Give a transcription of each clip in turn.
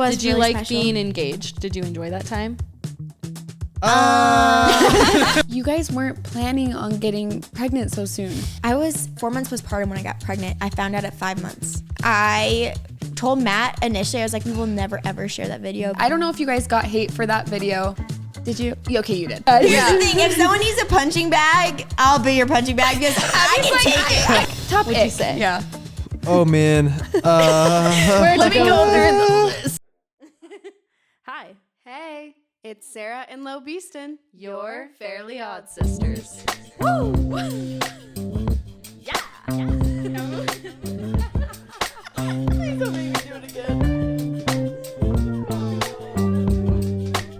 Did you like being engaged? Did you enjoy that time? You guys weren't planning on getting pregnant so soon. I was 4 months postpartum when I got pregnant. I found out at 5 months. I told Matt initially, I was like, we will never ever share that video. I don't know if you guys got hate for that video. Did you? Okay, you did. Here's the thing, if someone needs a punching bag, I'll be your punching bag because I can take it. Top What'd you say? Yeah. Oh man. Where do we go through the list? Hi. Hey, it's Sarah and Lo Beeston, Your Fairly Odd Sisters. Woo! Yeah.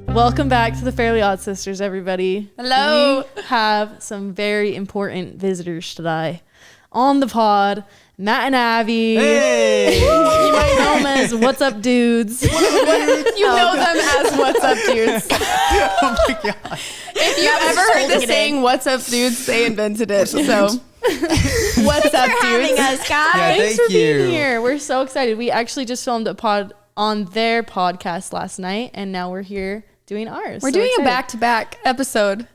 Welcome back to the Fairly Odd Sisters, everybody. Hello. We have some very important visitors today on the pod. Matt and Abby. Hey. You might know them as What's Up Dudes. You know them as What's Up Dudes. Oh my god. If you ever heard the saying "What's up, dudes," they invented it. So, what's up, Having dudes? us, guys. Yeah, Thanks thank for being you. here. We're so excited. We actually just filmed a pod on their podcast last night, and now we're here doing ours. We're So doing excited. a back-to-back episode.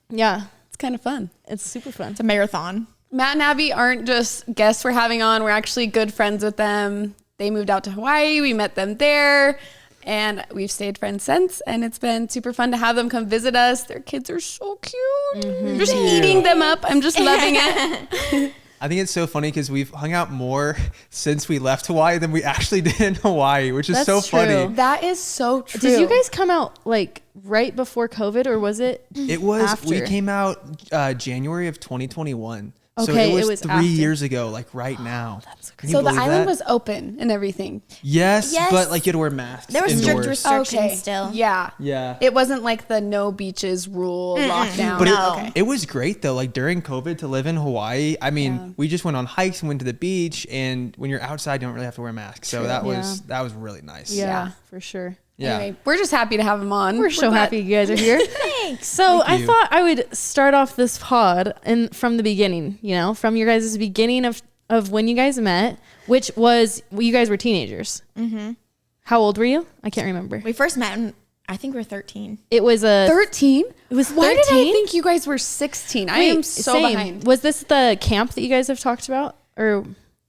Yeah, It's kind of fun. it's super fun. It's a marathon. Matt and Abby aren't just guests we're having on. We're actually good friends with them. They moved out to Hawaii. We met them there. And we've stayed friends since. And it's been super fun to have them come visit us. Their kids are so cute. I'm just eating them up. I'm just loving it. I think it's so funny because we've hung out more since we left Hawaii than we actually did in Hawaii, which is That's so true. funny. That is so true. Did you guys come out like right before COVID, or was it? It was, we After? came out January of 2021. So Okay, it it was was 3 after. years ago, like right now. That's Can you So the believe island that? was open and everything. Yes, Yes. but like you had to wear masks. There was strict indoors. restrictions still. Yeah. Yeah. It wasn't like the no beaches rule lockdown. But No. it was great though. Like during COVID to live in Hawaii, I mean, we just went on hikes and went to the beach, and when you're outside, you don't really have to wear masks. So that was really nice. Yeah, for sure. Yeah. Anyway, we're just happy to have them on. We're so glad- happy you guys are here. Thanks. So I you. thought I would start off this pod from the beginning, from your guys' beginning of when you guys met, which was, you guys were teenagers. Mm-hmm. How old were you? I can't remember. We first met when I think we were 13. It was 13? It was 13? Why did I think you guys were 16? I am so same. behind. Was this the camp that you guys have talked about? Or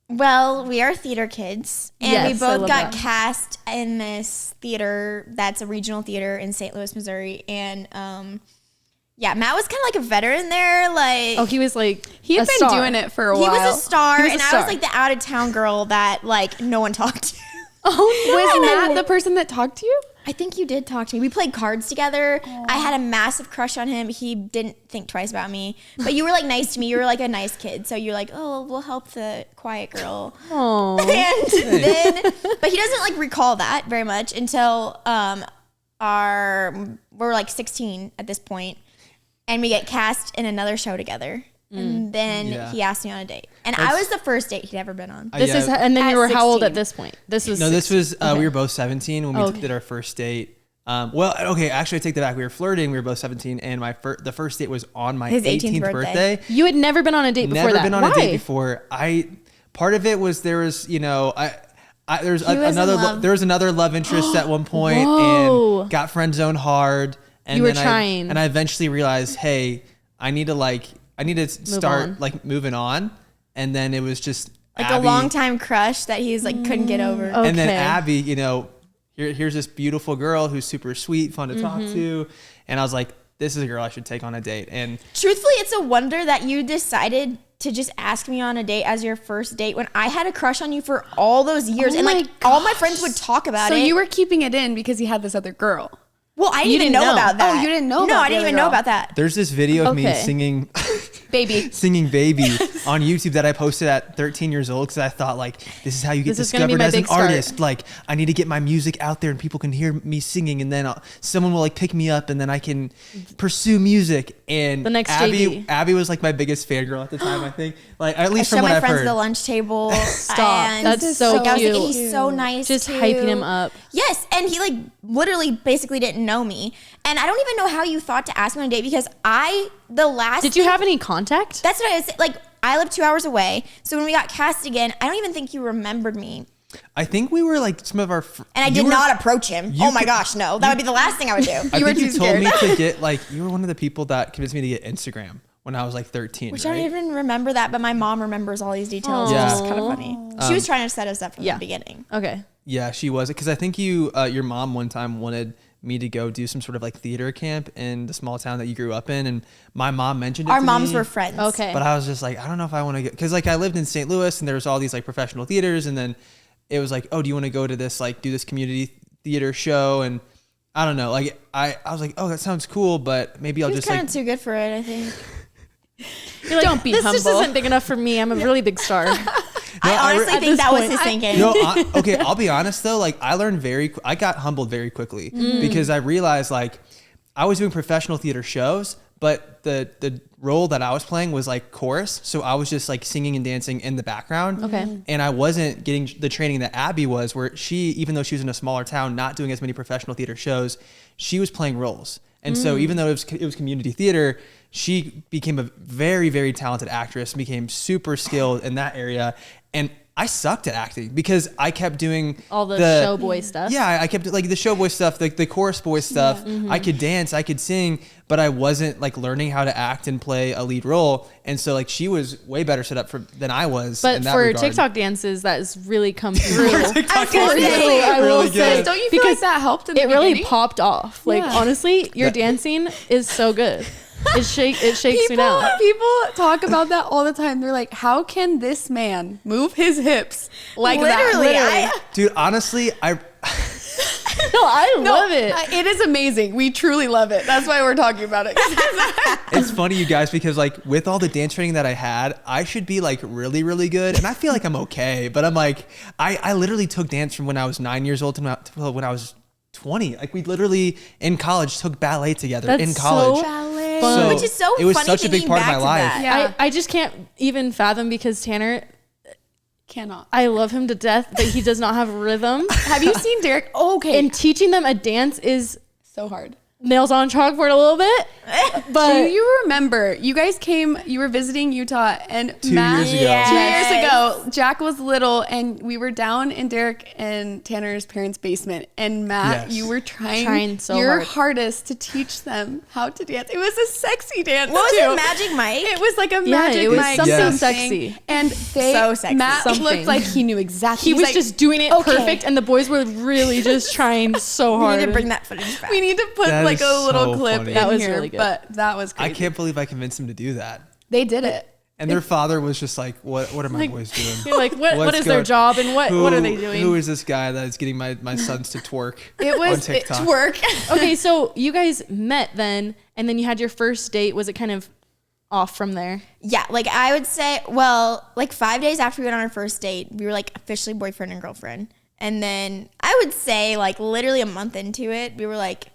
Well, we are theater kids, and Yes, we I both love got that. cast in this theater that's a regional theater in St. Louis, Missouri. And yeah, Matt was kind of like a veteran there. Like, he was like He had a been star. doing it for a he while. was a star, He was a and I star. was like the out of town girl that like no one talked to. Was Matt the person that talked to you? I think you did talk to me. We played cards together. I had a massive crush on him. He didn't think twice about me. But you were like nice to me. You were like a nice kid. So you're like, oh, we'll help the quiet girl. Oh, And then, but he doesn't like recall that very much until we're like 16 at this point, and we get cast in another show together. And then Yeah. he asked me on a date, and I was the first date he'd ever been on. this is, and then At you were how old 16. at this point? This was No, this 16. was Okay. we were both 17 when we Okay. did our first date. Well, okay, actually, I take that back. We were flirting. We were both 17, and the first date was on my His 18th 18th birthday. You had never been on a date before Never that. been on Why? a date before. Part of it was there was there's He was in love. there was another love interest at one point, Whoa. and got friend zoned hard. And You were then trying. and I eventually realized, hey, I need to start on. like moving on. And then it was just Like Abby, a long time crush that he's like couldn't get over. And then Okay. Abby, here's this beautiful girl who's super sweet, fun to talk to. And I was like, this is a girl I should take on a date. And Truthfully, it's a wonder that you decided to just ask me on a date as your first date when I had a crush on you for all those years. Oh And like my all my friends would talk about So it. you were keeping it in because he had this other girl. well, I didn't You even didn't know know. about that. Oh, you didn't know No, about I the didn't other even know girl. about that. there's this video of me Okay. singing Baby. singing Baby on YouTube that I posted at 13 years old because I thought like this is how you get This is gonna be discovered my as an big start. artist. Like I need to get my music out there and people can hear me singing, and then someone will like pick me up and then I can pursue music. And The next JV. Abby was like my biggest fangirl at the time. I think like at I least show from what my I've friends heard. at the lunch table. Stop. And That's is so so I was like, cute. and he's so nice. Just too. hyping him up. Yes, and he like literally basically didn't know me, and I don't even know how you thought to ask me on a date because Did you have any contact? That's what I was like. I live 2 hours away, so when we got cast again, I don't even think you remembered me. I think we were like some of our. And I did not approach him. Oh my gosh, no. That would be the last thing I would do. I think you told me to get like, you were one of the people that convinced me to get Instagram when I was like 13. Which right? I don't even remember that, but my mom remembers all these details. Aww. Which is kind of funny. She was trying to set us up from the beginning. Okay. Yeah, she was. Because I think your mom one time wanted me to go do some sort of like theater camp in the small town that you grew up in, and my mom mentioned it. Our moms were friends. Okay. But I was just like, I don't know if I want to get, because like I lived in St. Louis and there was all these like professional theaters, and then it was like, oh, do you want to go to this, like do this community theater show? And I don't know, like I was like, oh, that sounds cool, but maybe I'll just kind like of too good for it, I think. You're like, don't be this humble. just isn't big enough for me. I'm a really big star. I honestly think that was his thinking. No, okay, I'll be honest though. Like I learned I got humbled very quickly because I realized like I was doing professional theater shows, but the role that I was playing was like chorus. So I was just like singing and dancing in the background. Okay. And I wasn't getting the training that Abby was, where she, even though she was in a smaller town, not doing as many professional theater shows, she was playing roles. And so even though it was community theater, she became a very, very talented actress, became super skilled in that area. And I sucked at acting because I kept doing all the show boy stuff. Yeah, I kept like the show boy stuff, the chorus boy stuff. I could dance, I could sing, but I wasn't like learning how to act and play a lead role. And so like she was way better set up than I was. But in that for regard. TikTok dances, that has really come through. I will really say, good. Don't you feel like that helped in the it really beginning? popped off. Like honestly, your dancing is so good. It shakes me down. People talk about that all the time. They're like, how can this man move his hips like Literally, that? Dude, honestly, I love it. It is amazing. We truly love it. That's why we're talking about it. it's funny, you guys, because like with all the dance training that I had, I should be like really, really good. And I feel like I'm okay, but I'm like, I literally took dance from when I was 9 years old to when I was 20. Like we literally in college took ballet together. That's in college. so Ballet. So Which is so it was funny such a big thinking part of back my to life. that. Yeah. I just can't even fathom, because Tanner, Cannot. I love him to death, but he does not have rhythm. Have you seen Derek? Oh, okay. And teaching them a dance is so hard. nails on chalkboard a little bit. But Do you remember you guys came, you were visiting Utah, and 2 Matt, years ago. 2 years ago, Jack was little, and we were down in Derek and Tanner's parents' basement, and Matt, Yes. you were trying so your hard. hardest to teach them how to dance. It was a sexy dance. What was too. it, Magic Mike? It was like a Yeah, Magic it was Mike something Yes. sexy. and they So sexy. Matt Something. looked like he knew exactly. He was like, just doing it okay. perfect, and the boys were really just trying so We hard. need to bring that footage back. We need to put That like is a little so clip funny. in That was here, really good. but that was crazy. I can't believe I convinced him to do that. They did it. And their father was just like, what are my boys doing? You're like, what What's is their going- job, and what are they doing? Who is this guy that is getting my sons to twerk It on was TikTok? work. Okay, so you guys met then, and then you had your first date. Was it kind of off from there? Yeah, like I would say, well, like 5 days after we went on our first date, we were like officially boyfriend and girlfriend. And then I would say like literally a month into it, we were like,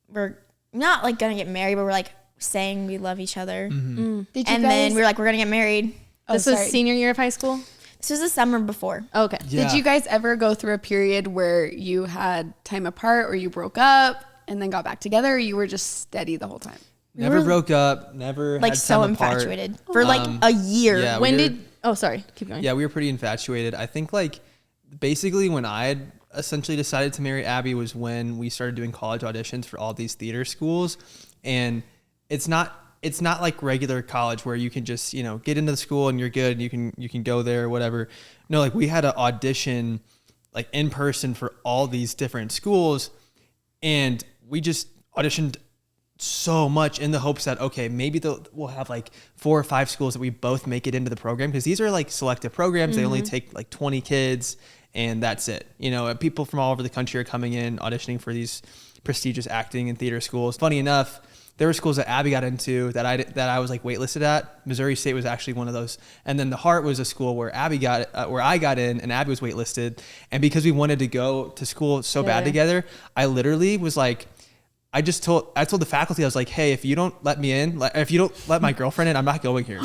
we're not like gonna get married, but we're like saying we love each other. Mm-hmm. Did you And guys, then we were like, we're gonna get married. This was senior year of high school? This was the summer before. Okay. Yeah. Did you guys ever go through a period where you had time apart, or you broke up and then got back together, or you were just steady the whole time? Never broke up. Never Like had so time apart. infatuated for like a year. yeah. When we were- did, oh, sorry, keep going. Yeah, we were pretty infatuated. I think like basically when I had essentially decided to marry Abby was when we started doing college auditions for all these theater schools. And it's not like regular college where you can just, get into the school and you're good and you can go there or whatever. No, like we had to audition like in person for all these different schools, and we just auditioned so much in the hopes that, okay, maybe we'll have like 4 or 5 schools that we both make it into the program, because these are like selective programs. They only take like 20 kids and that's it. People from all over the country are coming in auditioning for these prestigious acting and theater schools. Funny enough, there were schools that Abby got into that I was like waitlisted at. Missouri State was actually one of those. And then the Heart was a school where I got in and Abby was waitlisted. And because we wanted to go to school so bad together, I literally was like, I told the faculty, I was like, hey, if you don't let me in, if you don't let my girlfriend in, I'm not going here.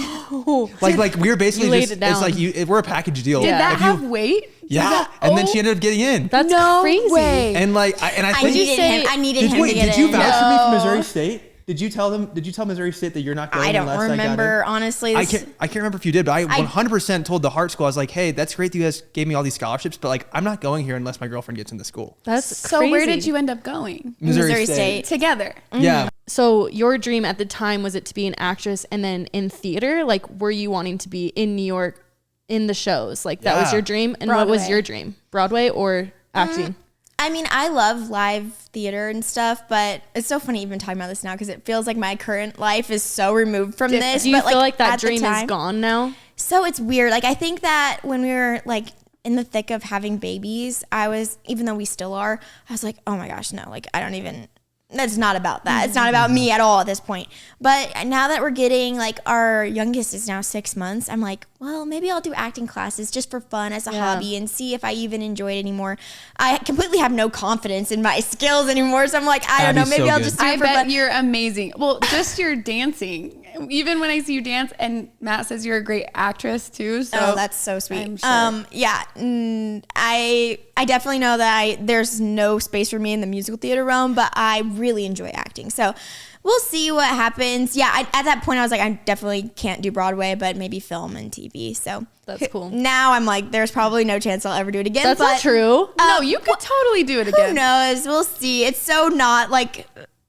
like we were basically You laid just, it down. it's like we're a package deal. Did that If you- have weight? Yeah. And then she ended up getting in. That's No crazy. way. And like, I I think, needed him. I needed him to did get you in. vouch for me from Missouri State? Did you tell Missouri State that you're not going? I don't unless remember, I got in? honestly. I can't remember if you did, but I 100% told the Heart School, I was like, hey, that's great that you guys gave me all these scholarships, but like, I'm not going here unless my girlfriend gets into school. That's So crazy. where did you end up going? Missouri State. Together. Yeah. So your dream at the time, was it to be an actress and then in theater? Like, were you wanting to be in New York in the shows? Like, that was your dream? And what was Broadway. your dream? Broadway or acting? I mean, I love live theater and stuff, but it's so funny even talking about this now because it feels like my current life is so removed from this. Do you but feel like that at the dream is time- gone now? So it's weird. Like, I think that when we were like in the thick of having babies, even though we still are, I was like, oh my gosh, no, like that's not about that. It's not about me at all at this point. But now that we're getting, like, our youngest is now 6 months, I'm like, well, maybe I'll do acting classes just for fun as a hobby and see if I even enjoy it anymore. I completely have no confidence in my skills anymore. So I'm like, I don't know. Abby's Maybe so I'll good. just do I it for bet fun. you're amazing. Well, just your dancing. Even when I see you dance, and Matt says you're a great actress too. So Oh, that's so sweet. I'm sure. Yeah, I definitely know that there's no space for me in the musical theater realm, but I really enjoy acting. So we'll see what happens. Yeah, at that point I was like, I definitely can't do Broadway, but maybe film and TV. So That's cool. Now I'm like, there's probably no chance I'll ever do it again. That's but not true. no, you could totally do it Who again. knows? We'll see. It's so not like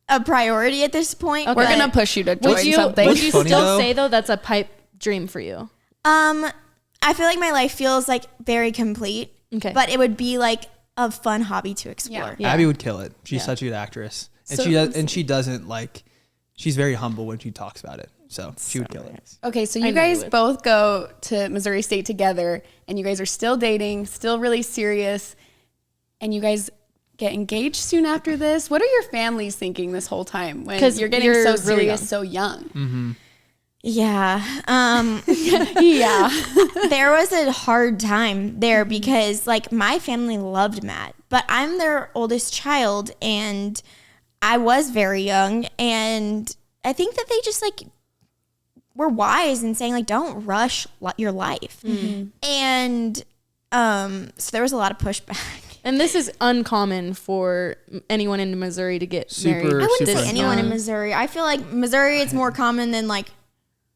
a priority at this point. We're but, gonna push you to join Would you something. would you Funny, still though? say though that's a pipe dream for you? I feel like my life feels like very complete. Okay. But it would be like a fun hobby to explore. Yeah. Abby would kill it. She's Yeah. such a good actress. And So- she doesn't like, she's very humble when she talks about it. So she would kill it. Okay, so I you know you guys would. both go to Missouri State together, and you guys are still dating, still really serious, and you guys get engaged soon after this. What are your families thinking this whole time when 'Cause you're getting you're so really serious young. so young? Yeah. Yeah. There was a hard time there because like my family loved Matt, but I'm their oldest child and I was very young, and I think that they just like were wise in saying like don't rush your life. And so there was a lot of pushback. And this is uncommon for anyone in Missouri to get Super- married. I wouldn't Super say anyone in young. Missouri. I feel like Missouri it's more common than like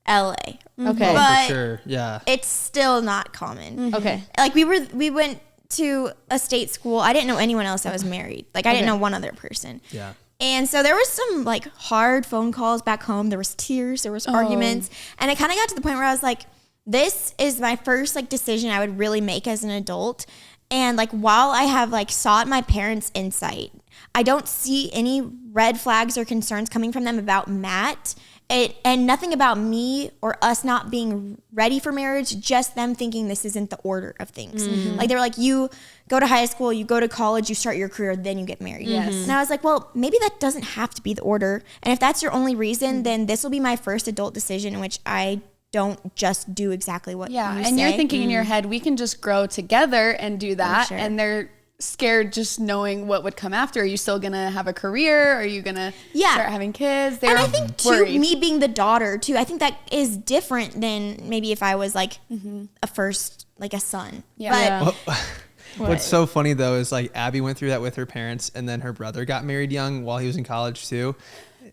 LA. Okay. But For sure. Yeah. it's still not common. Okay. Like we went to a state school. I didn't know anyone else that was married. Like I didn't know one other person. Yeah. And so there was some like hard phone calls back home. There was tears, there was arguments. And it kind of got to the point where I was like, this is my first like decision I would really make as an adult. And like while I have like sought my parents' insight, I don't see any red flags or concerns coming from them about Matt. And nothing about me or us not being ready for marriage, just them thinking this isn't the order of things. Like they were like, you go to high school, you go to college, you start your career, then you get married. Yes. And I was like, well, maybe that doesn't have to be the order. And if that's your only reason, then this will be my first adult decision in which I don't just do exactly what Yeah, you and say. you're thinking in your head, we can just grow together and do that. sure. And they're scared just knowing what would come after. Are you still gonna have a career? Are you gonna start having kids? They're And I think too, worried. me being the daughter too, I think that is different than maybe if I was like a first, like a son. Yeah. But Yeah. What's so funny though is like Abby went through that with her parents, and then her brother got married young while he was in college too.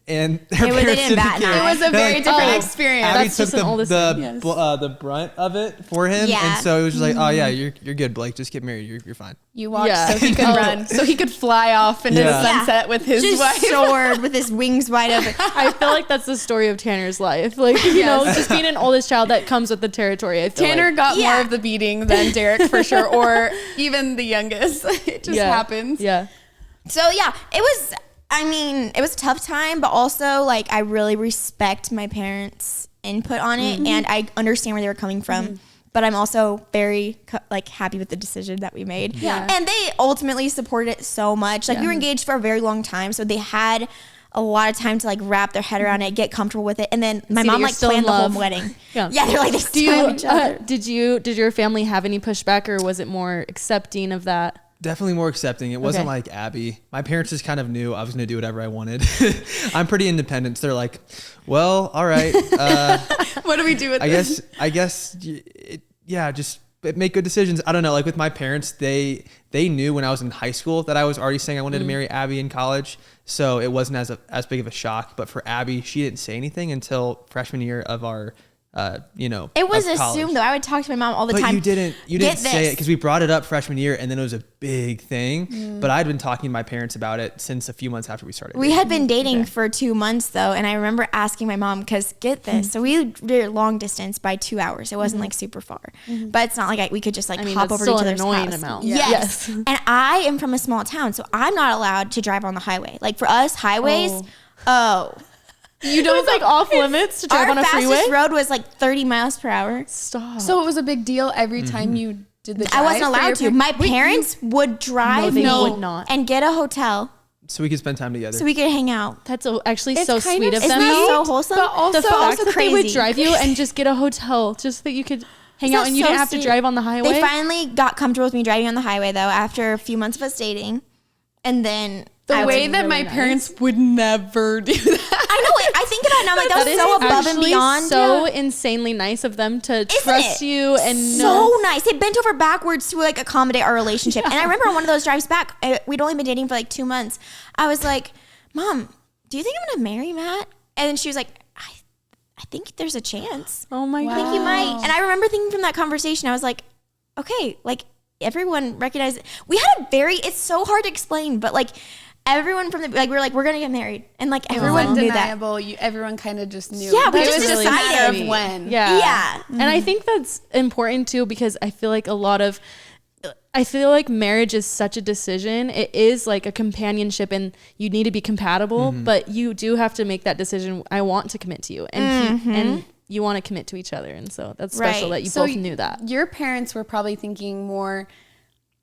And her They parents didn't didn't bat an care. eye. It was a They're very like, different oh, experience. Abby That's took just an oldest thing. Yes. the brunt of it for him, Yeah. and so it was just like, oh yeah, you're good, Blake. Just get married. You're fine. You watched Yeah. so he could run, so he could fly off into Yeah. the sunset with his just wife. soared with his wings wide open. I feel like that's the story of Tanner's life. Like, you know, just being an oldest child that comes with the territory. I feel Tanner like. got more Yeah. of the beating than Derek for sure, or even the youngest. It just happens. Yeah. So yeah, it was a tough time, but also like I really respect my parents' input on it, and I understand where they were coming from. But I'm also very like happy with the decision that we made. Yeah. And they ultimately supported it so much. Like we were engaged for a very long time, so they had a lot of time to like wrap their head around it, get comfortable with it. And then my See that mom you're like still in planned the whole love. wedding. Yeah. Yeah, they're like they Do still you, have each other. did your family have any pushback, or was it more accepting of that? Definitely more accepting. It wasn't Okay. like Abby. My parents just kind of knew I was going to do whatever I wanted. I'm pretty independent. So they're like, well, all right. What do we do with I this? guess, yeah, just make good decisions. I don't know. Like with my parents, they knew when I was in high school that I was already saying I wanted to marry Abby in college. So it wasn't as big of a shock. But for Abby, she didn't say anything until freshman year of our, it was assumed though. I would talk to my mom all the but time. you didn't say it because we brought it up freshman year and then it was a big thing. But I'd been talking to my parents about it since a few months after we started. We had been dating for 2 months though. And I remember asking my mom, because get this. So we did long distance by 2 hours. It wasn't like super far, but it's not like we could just like hop over to each other's annoying house. amount. Yes. And I am from a small town, so I'm not allowed to drive on the highway. Like for us, highways, You don't like off limits to drive on a freeway? Our fastest road was like 30 miles per hour. Stop. So it was a big deal every time you did the drive. I wasn't allowed to. My parents would drive me would not. and get a hotel So we could spend time together. so we could hang out. That's actually It's so kind sweet of of them. Isn't that though. so wholesome? But also- The fact also that they would crazy. drive you and just get a hotel just so that you could hang Isn't out that and you so didn't have to sweet? drive on the highway. They finally got comfortable with me driving on the highway though after a few months of us dating. And then The I way was- that my parents would never do that. I know it. I think about it now, I'm like, that was so above and actually beyond. so insanely nice of them to trust it? you and So nice. They bent over backwards to like accommodate our relationship. And I remember on one of those drives back, we'd only been dating for like 2 months. I was like, Mom, do you think I'm gonna marry Matt? And she was like, I think there's a chance. Oh my I god. think you might. And I remember thinking from that conversation, I was like, okay, like everyone recognized it. We had a it's so hard to explain, but like everyone from the, like, we were like, we're gonna get married. And like everyone knew that. Undeniable. Everyone kind of just knew. Yeah, we It just was just a matter decided. of when. Yeah. Yeah. And I think that's important too because I feel like marriage is such a decision. It is like a companionship and you need to be compatible, but you do have to make that decision. I want to commit to you and you want to commit to each other. And so that's special Right. that you So both knew that. Your parents were probably thinking more,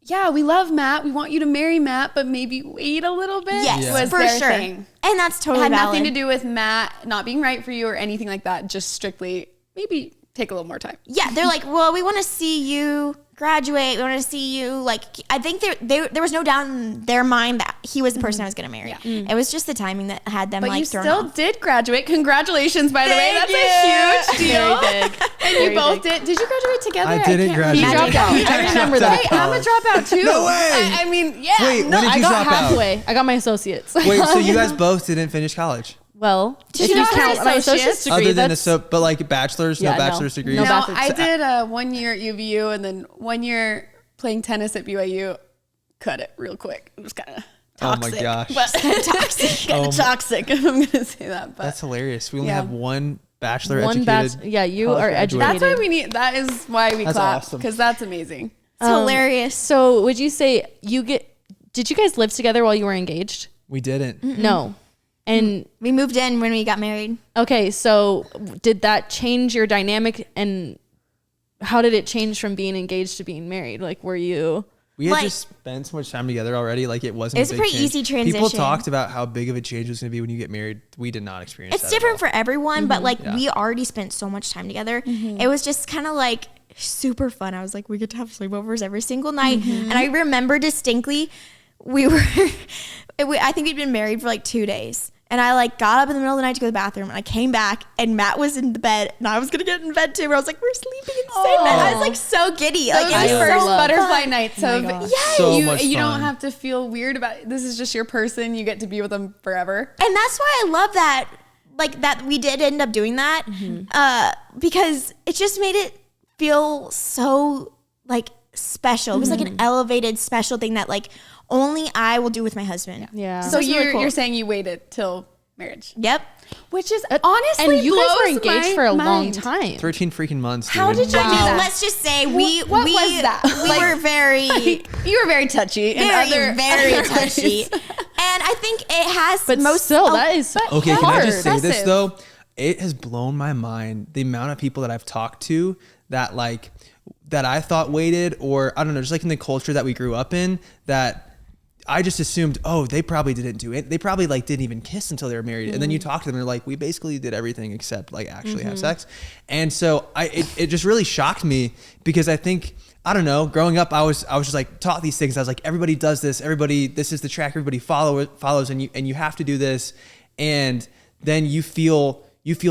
yeah, we love Matt. We want you to marry Matt, but maybe wait a little bit. Yes, was for their sure. thing. And that's It totally had valid. nothing to do with Matt not being right for you or anything like that. Just strictly maybe take a little more time. Yeah, they're like, well, we want to see you graduate. We want to see you. Like, I think there was no doubt in their mind that he was the person I was going to marry. It was just the timing that had them But like you thrown still off. did graduate. Congratulations, by the way. Thank That's a huge deal. Very big. And you both did. Did you graduate together? I didn't can't graduate. He remember. dropped out. I remember that. Hey, I'm a dropout too. No way. I mean, yeah. Wait, no, when did I you got drop out? halfway. I got my associates. Wait, so you guys both didn't finish college? Well, Did if you you not have count my associate's associates? degree, Other than that's but like bachelor's, Yeah, no no. bachelor's degree. No No, bachelor's. I did 1 year at UVU and then 1 year playing tennis at BYU. Cut it real quick. It was kind of Oh my toxic. gosh. But toxic. Kind of toxic. If I'm gonna say that. But That's hilarious. We only Yeah. have one bachelor one educated. batch. Yeah, you college are graduate. educated. that's why we need. That is why we That's clap awesome. because that's amazing. It's hilarious. So would you say did you guys live together while you were engaged? We didn't. No. And We moved in when we got married. okay, so did that change your dynamic and how did it change from being engaged to being married? Like were you We had Like- just spent so much time together already. Like it wasn't. It was a a big pretty change. easy People transition. talked about how big of a change it was going to be when you get married. We did not experience. It's that at different all. for everyone, but like Yeah. we already spent so much time together. It was just kind of like super fun. I was like, we get to have sleepovers every single night. And I remember distinctly we were, I think we'd been married for like 2 days. And I like got up in the middle of the night to go to the bathroom and I came back and Matt was in the bed and I was going to get in bed too. But I was like, we're sleeping in the same bed. I was like so giddy. Like Those it was are so first fun. butterfly nights of Yes. So you. much You don't fun. have to feel weird about it. This is just your person. You get to be with them forever. And that's why I love that, like that we did end up doing that, because it just made it feel so like special. It was like an elevated special thing that like only I will do with my husband. Yeah. So That's really cool. you're saying you waited till marriage, Yep. which is honestly and you guys were blows engaged my for a long mind. time. 13 freaking months. Dude. How did you do that? Let's just say we What was that? we Like- were very You were very touchy. very very touchy, and I think it has But most still, that is Okay, can I just say this Impressive. though? It has blown my mind the amount of people that I've talked to that like that I thought waited, or I don't know, just like in the culture that we grew up in, that I just assumed, oh, they probably didn't do it. They probably like didn't even kiss until they were married. And then you talk to them and they're like, we basically did everything except like actually have sex. And so it just really shocked me because I think, I don't know, growing up, I was just like taught these things. I was like, everybody does this. This is the track everybody follows and you have to do this. And then you feel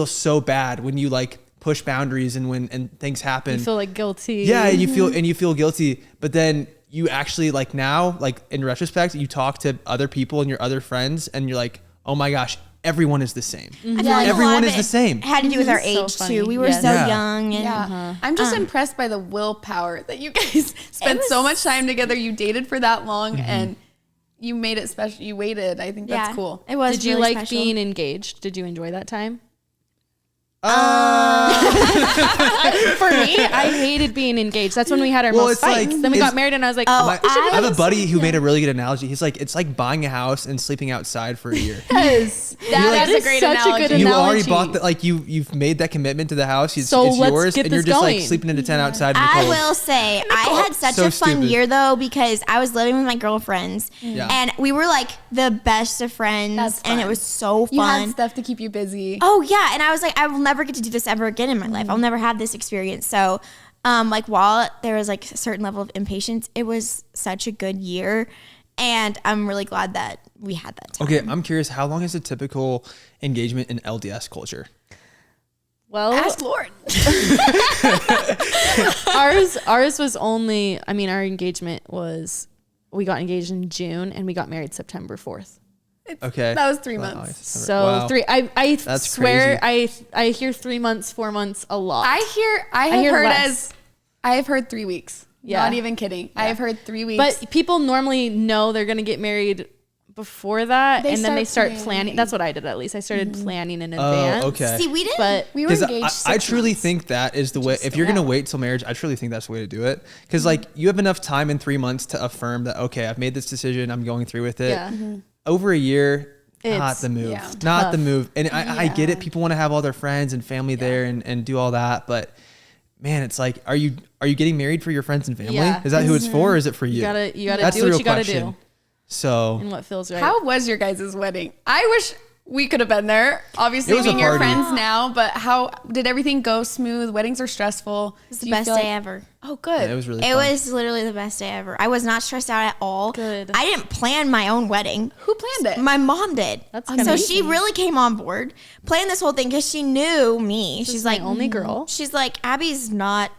so bad when you like push boundaries and things happen. You feel like guilty. Yeah, and you feel guilty, but then you actually like now, like in retrospect, you talk to other people and your other friends, and you're like, oh my gosh, everyone is the same. I feel like a lot Everyone of is it the same. Had to do with our So age funny. too. We were Yes. so Yeah. young, and Yeah. I'm just impressed by the willpower that you guys spent so much time together. You dated for that long and you made it special. You waited. I think that's cool. It was. Did you really like special. being engaged? Did you enjoy that time? For me, I hated being engaged. That's when we had our Well, most it's fights. like- Then we it's- got married, and I was like, Oh, oh, I have a buddy who made a really good analogy. He's like, it's like buying a house and sleeping outside for a year. yes, That is is a great such analogy. a good You analogy. already bought that, like you've made that commitment to the house. So it's let's yours, get and you're this just going. like sleeping in a tent outside in the I cold. will say I had such So a fun stupid. year though, because I was living with my girlfriends Yeah. and we were like the best of friends. That's And it fun. was so fun. You had stuff to keep you busy. Oh yeah, and I was like, I will never get to do this ever again in my life. I'll never have this experience. So, like while there was like a certain level of impatience, it was such a good year, and I'm really glad that we had that time. Okay, I'm curious. How long is a typical engagement in LDS culture? Well, Ask Lauren. ours was only. I mean, our engagement was. We got engaged in June, and we got married September 4th. Okay, That was 3 Wow, months. So wow. 3. I That's swear I hear 3 months, 4 months a lot. I have hear heard less. I have heard 3 weeks. Yeah. Not even kidding. I have heard 3 weeks. But people normally know they're gonna get married before that, They and then they start start planning. planning. That's what I did, at least. I started planning in advance. Oh, okay. See, we didn't. But we were Because engaged. I 6 truly months. think that is the way. If you're gonna wait till marriage, I truly think that's the way to do it. Because like you have enough time in 3 months to affirm that okay, I've made this decision. I'm going through with it. Yeah. Over a year, not It's the move. yeah. Not tough. the move. And I get it. People want to have all their friends and family there and do all that, but. Man, it's like, are you getting married for your friends and family? Yeah. Is that who it's for, or is it for you? you gotta That's do the what real you gotta question. do, So and what feels right. How was your guys' wedding? I wish we could have been there. Obviously, It was a being your party. friends now, but how did everything go smooth? Weddings are stressful. It was the best day ever. Oh, good. yeah, it was really It fun. was literally the best day ever. I was not stressed out at all. Good. I didn't plan my own wedding. Who planned it? My mom did. That's so amazing. she really came on board, planned this whole thing because she knew me. She's my like only girl. She's like, Abby's not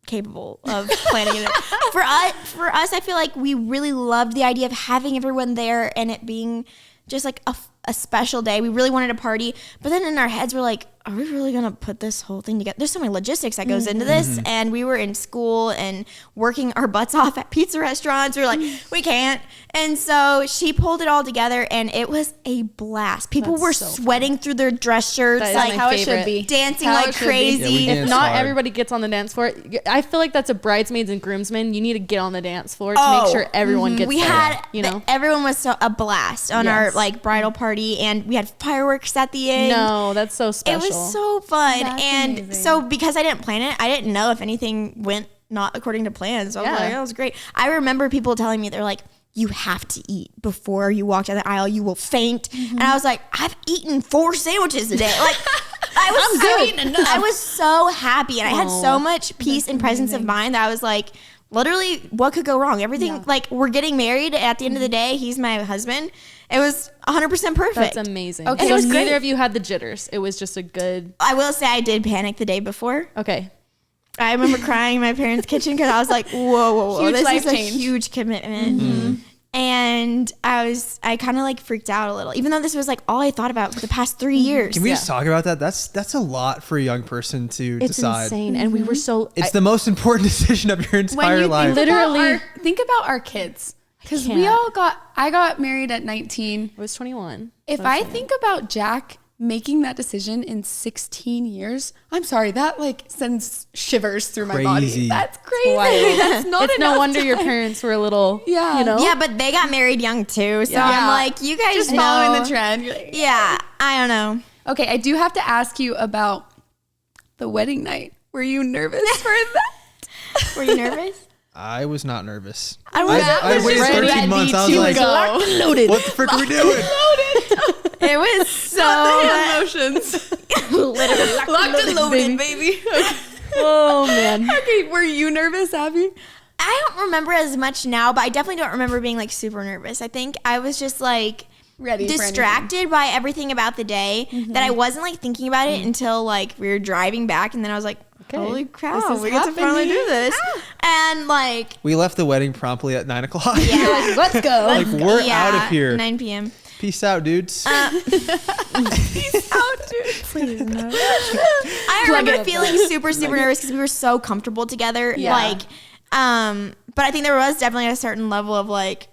capable of planning it. For us, I feel like we really loved the idea of having everyone there and it being just like a special day. We really wanted a party, but then in our heads we're like, are we really gonna put this whole thing together? There's so many logistics that goes into this, and we were in school and working our butts off at pizza restaurants. We were like, we can't, and so she pulled it all together, and it was a blast. People That's were so fun. sweating through their dress shirts, That is like my how it favorite. should be. dancing How like it should be. crazy. Yeah, we If danced not hard. everybody gets on the dance floor, I feel like that's a bridesmaids and groomsmen. You need to get on the dance floor to Oh, make sure everyone gets we there, had you know. everyone was so a blast on our Yes. like bridal party, and we had fireworks at the end. No, that's so It special. was so fun. That's and amazing. so because I didn't plan it, I didn't know if anything went not according to plan. So I was Yeah. like, that was great. I remember people telling me, they're like, you have to eat before you walk down the aisle. You will faint. And I was like, I've eaten 4 sandwiches today. Like I was so happy, and I had so much peace and presence of mind that I was like, literally, what could go wrong? Everything, like, we're getting married. At the end of the day, he's my husband. It was 100% perfect. That's amazing. Okay. Okay, It so was neither great. of you had the jitters. It was just a good. I will say I did panic the day before. Okay, I remember crying in my parents' kitchen because I was like, whoa, Huge this life is a change. huge commitment. And I kind of like freaked out a little, even though this was like all I thought about for the past 3 years. Can we just talk about that? That's a lot for a young person to it's decide. insane, and we were so. It's the most important decision of your entire life. Literally- think about our kids. Because can't. I got married at 19. I was 21. If I think about Jack making that decision in 16 years, I'm sorry, that like sends shivers through my body. Crazy. That's crazy. wild. That's not It's no enough wonder your time. parents were a little. Yeah. you know. Yeah, but they got married young too. So I'm Yeah. like, you guys Just know. following the trend. You're like, Yeah, I don't know. okay, I do have to ask you about the wedding night. Were you nervous for that? Were you nervous? I was not nervous. I was I just waited ready 13 months. I was to like, go. Loaded. what the frick are we doing? It was so Emotions. literally Locked and loaded, baby. Oh man. Okay, were you nervous, Abby? I don't remember as much now, but I definitely don't remember being like super nervous. I think I was just like, ready for distracted by everything about the day that I wasn't like thinking about it until like we were driving back, and then I was like, holy cow, we get to finally do this. And like We left the wedding promptly at 9 o'clock. yeah, Like, let's go. Like, we're out of here. 9 p.m. Peace out, dudes. Please no. I remember feeling super nervous because we were so comfortable together. Yeah. Like, but I think there was definitely a certain level of like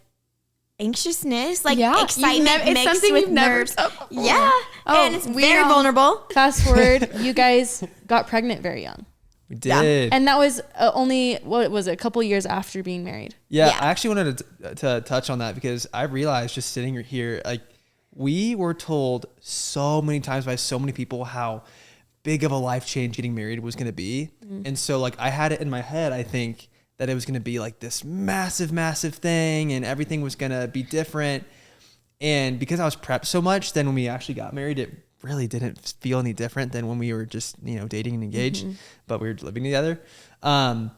anxiousness, like excitement it's mixed something with you've never nerves. felt before. Yeah, Oh, and it's we very all- vulnerable. Fast forward, you guys got pregnant very young. We did. And that was only, what was it, a couple years after being married. Yeah, Yeah. I actually wanted to touch on that because I realized just sitting here, like, we were told so many times by so many people how big of a life change getting married was going to be. And so, like, I had it in my head, I think, that it was going to be like this massive thing and everything was going to be different. And because I was prepped so much, then when we actually got married, it really didn't feel any different than when we were just, dating and engaged, but we were living together. And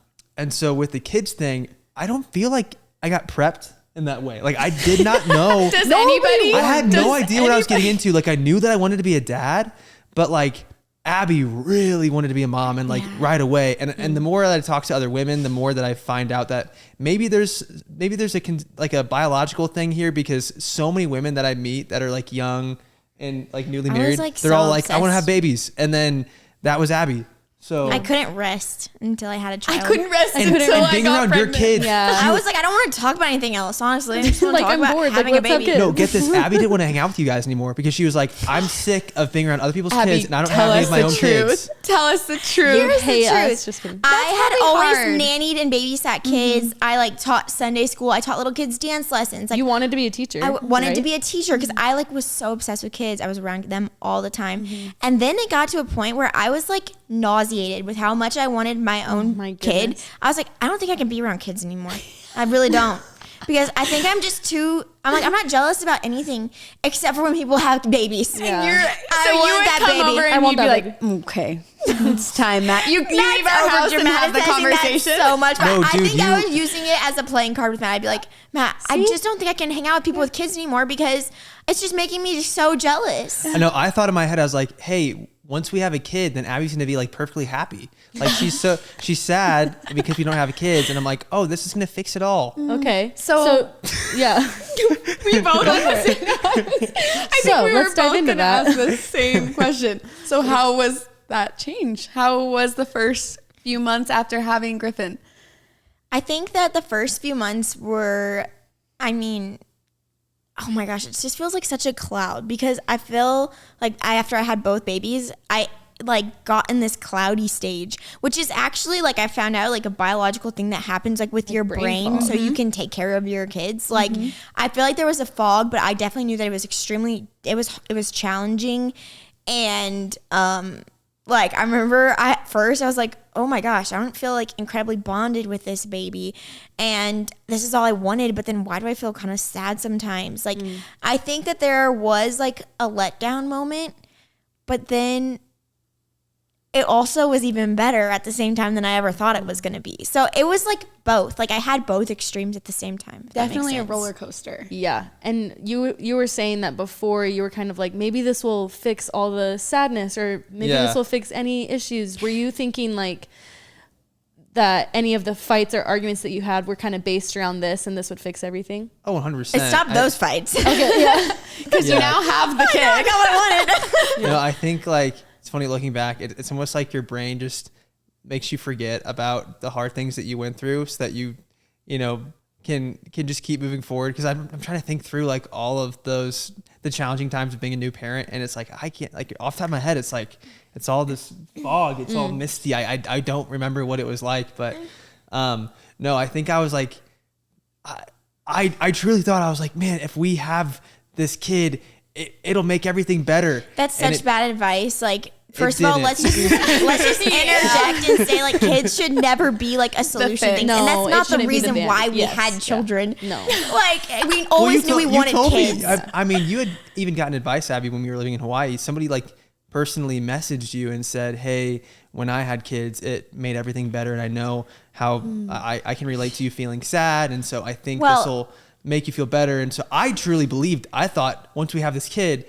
so with the kids thing, I don't feel like I got prepped in that way. Like, I did not know. Does anybody? I had no does idea what I was getting anybody- into. Like, I knew that I wanted to be a dad, but like Abby really wanted to be a mom, and like right away. And the more that I talk to other women, the more that I find out that maybe there's a biological thing here, because so many women that I meet that are like young and like newly I was, married, like, they're so all like, I want to have obsessed. babies. And then that was Abby. So I couldn't rest until I had a child. I couldn't rest and until I being got around pregnant. your kids. Yeah. I was like, I don't want to talk about anything else, honestly. I just want to Like, talk I'm about bored. Like, having a let's have baby. kids. No, get this. Abby didn't want to hang out with you guys anymore because she was like, I'm sick of being around other people's Abby, kids and I don't tell have any us of my the own truth. kids. Tell us the truth. Here's Hate the truth. us. Just kidding. I had probably always hard. nannied and babysat kids. I like taught Sunday school. I taught little kids dance lessons. Like You wanted to be a teacher. I wanted to right? be a teacher because I like was so obsessed with kids. I was around them all the time. And then it got to a point where I was like nauseated with how much I wanted my own my kid. goodness. I was like, I don't think I can be around kids anymore. I really don't. Because I think I'm just too, I'm not jealous about anything except for when people have babies. Yeah. I want that come baby. over and I want you'd be that like, okay, it's time, Matt. You leave Matt's our house and have the overdramatizing that conversation. so much. But No, I dude, think I you- was using it as a playing card with Matt. I'd be like, Matt, I just don't think I can hang out with people with kids anymore because it's just making me so jealous. I know. I thought in my head, I was like, hey, once we have a kid, then Abby's gonna be like perfectly happy. Like she's sad because we don't have kids, and I'm like, oh, this is gonna fix it all. Okay. So- yeah. We both had the same. I So, think we were let's dive both into gonna that. ask the same question. So how was that change? How was the first few months after having Griffin? I think that the first few months were, I mean, oh my gosh, it just feels like such a cloud because I feel like after I had both babies, I like got in this cloudy stage, which is actually like I found out like a biological thing that happens like with your brain so you can take care of your kids. Like I feel like there was a fog, but I definitely knew that it was it was challenging. And like I remember at first I was like, oh my gosh, I don't feel like incredibly bonded with this baby and this is all I wanted, but then why do I feel kind of sad sometimes? Like I think that there was like a letdown moment, but then it also was even better at the same time than I ever thought it was going to be. So it was like both. Like I had both extremes at the same time. if that makes Definitely a sense. roller coaster. Yeah. And you were saying that before, you were kind of like, maybe this will fix all the sadness, or maybe Yeah. this will fix any issues. Were you thinking like that any of the fights or arguments that you had were kind of based around this and this would fix everything? Oh, 100%. It stopped those fights. Because you now have the kid. I got what I wanted. You know, I think like it's funny looking back. It's almost like your brain just makes you forget about the hard things that you went through, so that you can just keep moving forward. Because I'm trying to think through like all of the challenging times of being a new parent, and it's like I can't, like, off the top of my head, it's like it's all this fog, it's all misty. I don't remember what it was like, but no, I think I was like I truly thought, I was like, man, if we have this kid, it'll make everything better. That's And such bad advice. Like, first of all, didn't. let's just interject and say like kids should never be like a solution fix. thing, No, and that's it not the shouldn't be the reason band- why we yes, had yeah. children. No. Like we always knew we wanted kids. I mean, you had even gotten advice, Abby, when we were living in Hawaii. Somebody like personally messaged you and said, hey, when I had kids, it made everything better. And I know how I can relate to you feeling sad. And so I think Well, this will make you feel better. And so I truly believed, I thought once we have this kid,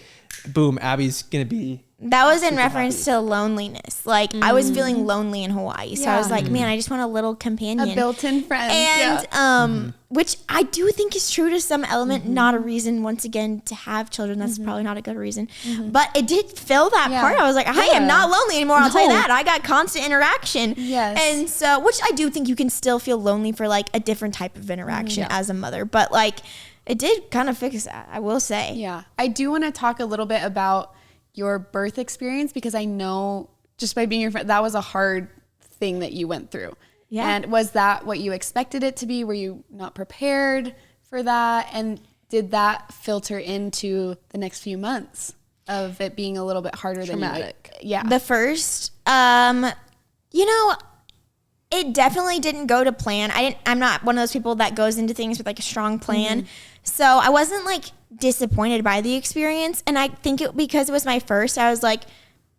boom, Abby's going to be. That was in super reference happy. to loneliness. Like I was feeling lonely in Hawaii. So I was like, man, I just want a little companion. A built-in friend. And which I do think is true to some element, not a reason once again to have children. That's probably not a good reason. But it did fill that part. I was like, I am not lonely anymore. I'll tell you that. I got constant interaction. Yes. And so which I do think you can still feel lonely for like a different type of interaction as a mother. But like it did kind of fix that, I will say. Yeah. I do want to talk a little bit about your birth experience, because I know just by being your friend, that was a hard thing that you went through. Yeah. And was that what you expected it to be? Were you not prepared for that? And did that filter into the next few months of it being a little bit harder Traumatic. than you? Yeah. The first, you know, it definitely didn't go to plan. I'm not one of those people that goes into things with like a strong plan. So I wasn't like disappointed by the experience. And I think because it was my first, I was like,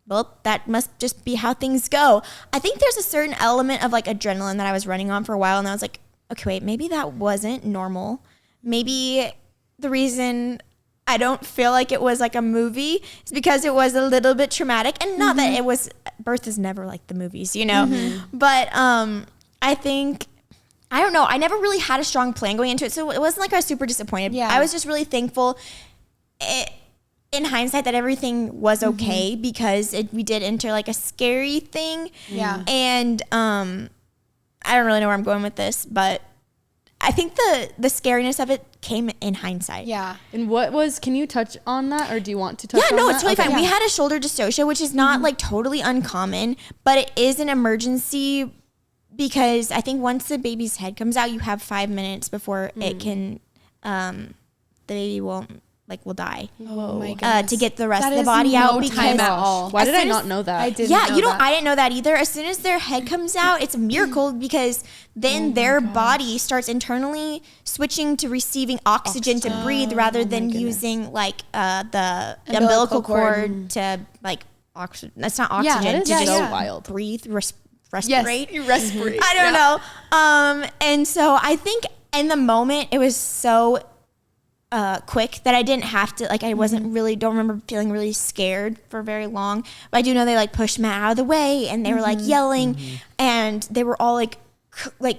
well, that must just be how things go. I think there's a certain element of like adrenaline that I was running on for a while. And I was like, okay, wait, maybe that wasn't normal. Maybe the reason I don't feel like it was like a movie is because it was a little bit traumatic. And not that it was, birth is never like the movies, you know? But I think, I don't know, I never really had a strong plan going into it. So it wasn't like I was super disappointed. Yeah. I was just really thankful in hindsight that everything was okay because we did enter like a scary thing. Yeah. And I don't really know where I'm going with this, but I think the scariness of it came in hindsight. Yeah. And can you touch on that, or do you want to touch on that? Yeah, no, it's totally Okay. fine. We had a shoulder dystocia, which is not like totally uncommon, but it is an emergency because I think once the baby's head comes out, you have 5 minutes before it can, the baby will die. Oh my goodness. To get the rest That of the is body out no because time at all. Why did as I soon not as- know that? I didn't Yeah, know you know, that. I didn't know that either. As soon as their head comes out, it's a miracle because then their body starts internally switching to receiving oxygen to breathe rather than using like the umbilical cord to like oxygen. That's not oxygen. that is to so just wild. breathe, Yes. respirate. You respirate. I don't know. And so I think in the moment it was so quick that I didn't have to, like, I wasn't really, don't remember feeling really scared for very long. But I do know they like pushed Matt out of the way and they were like yelling and they were all like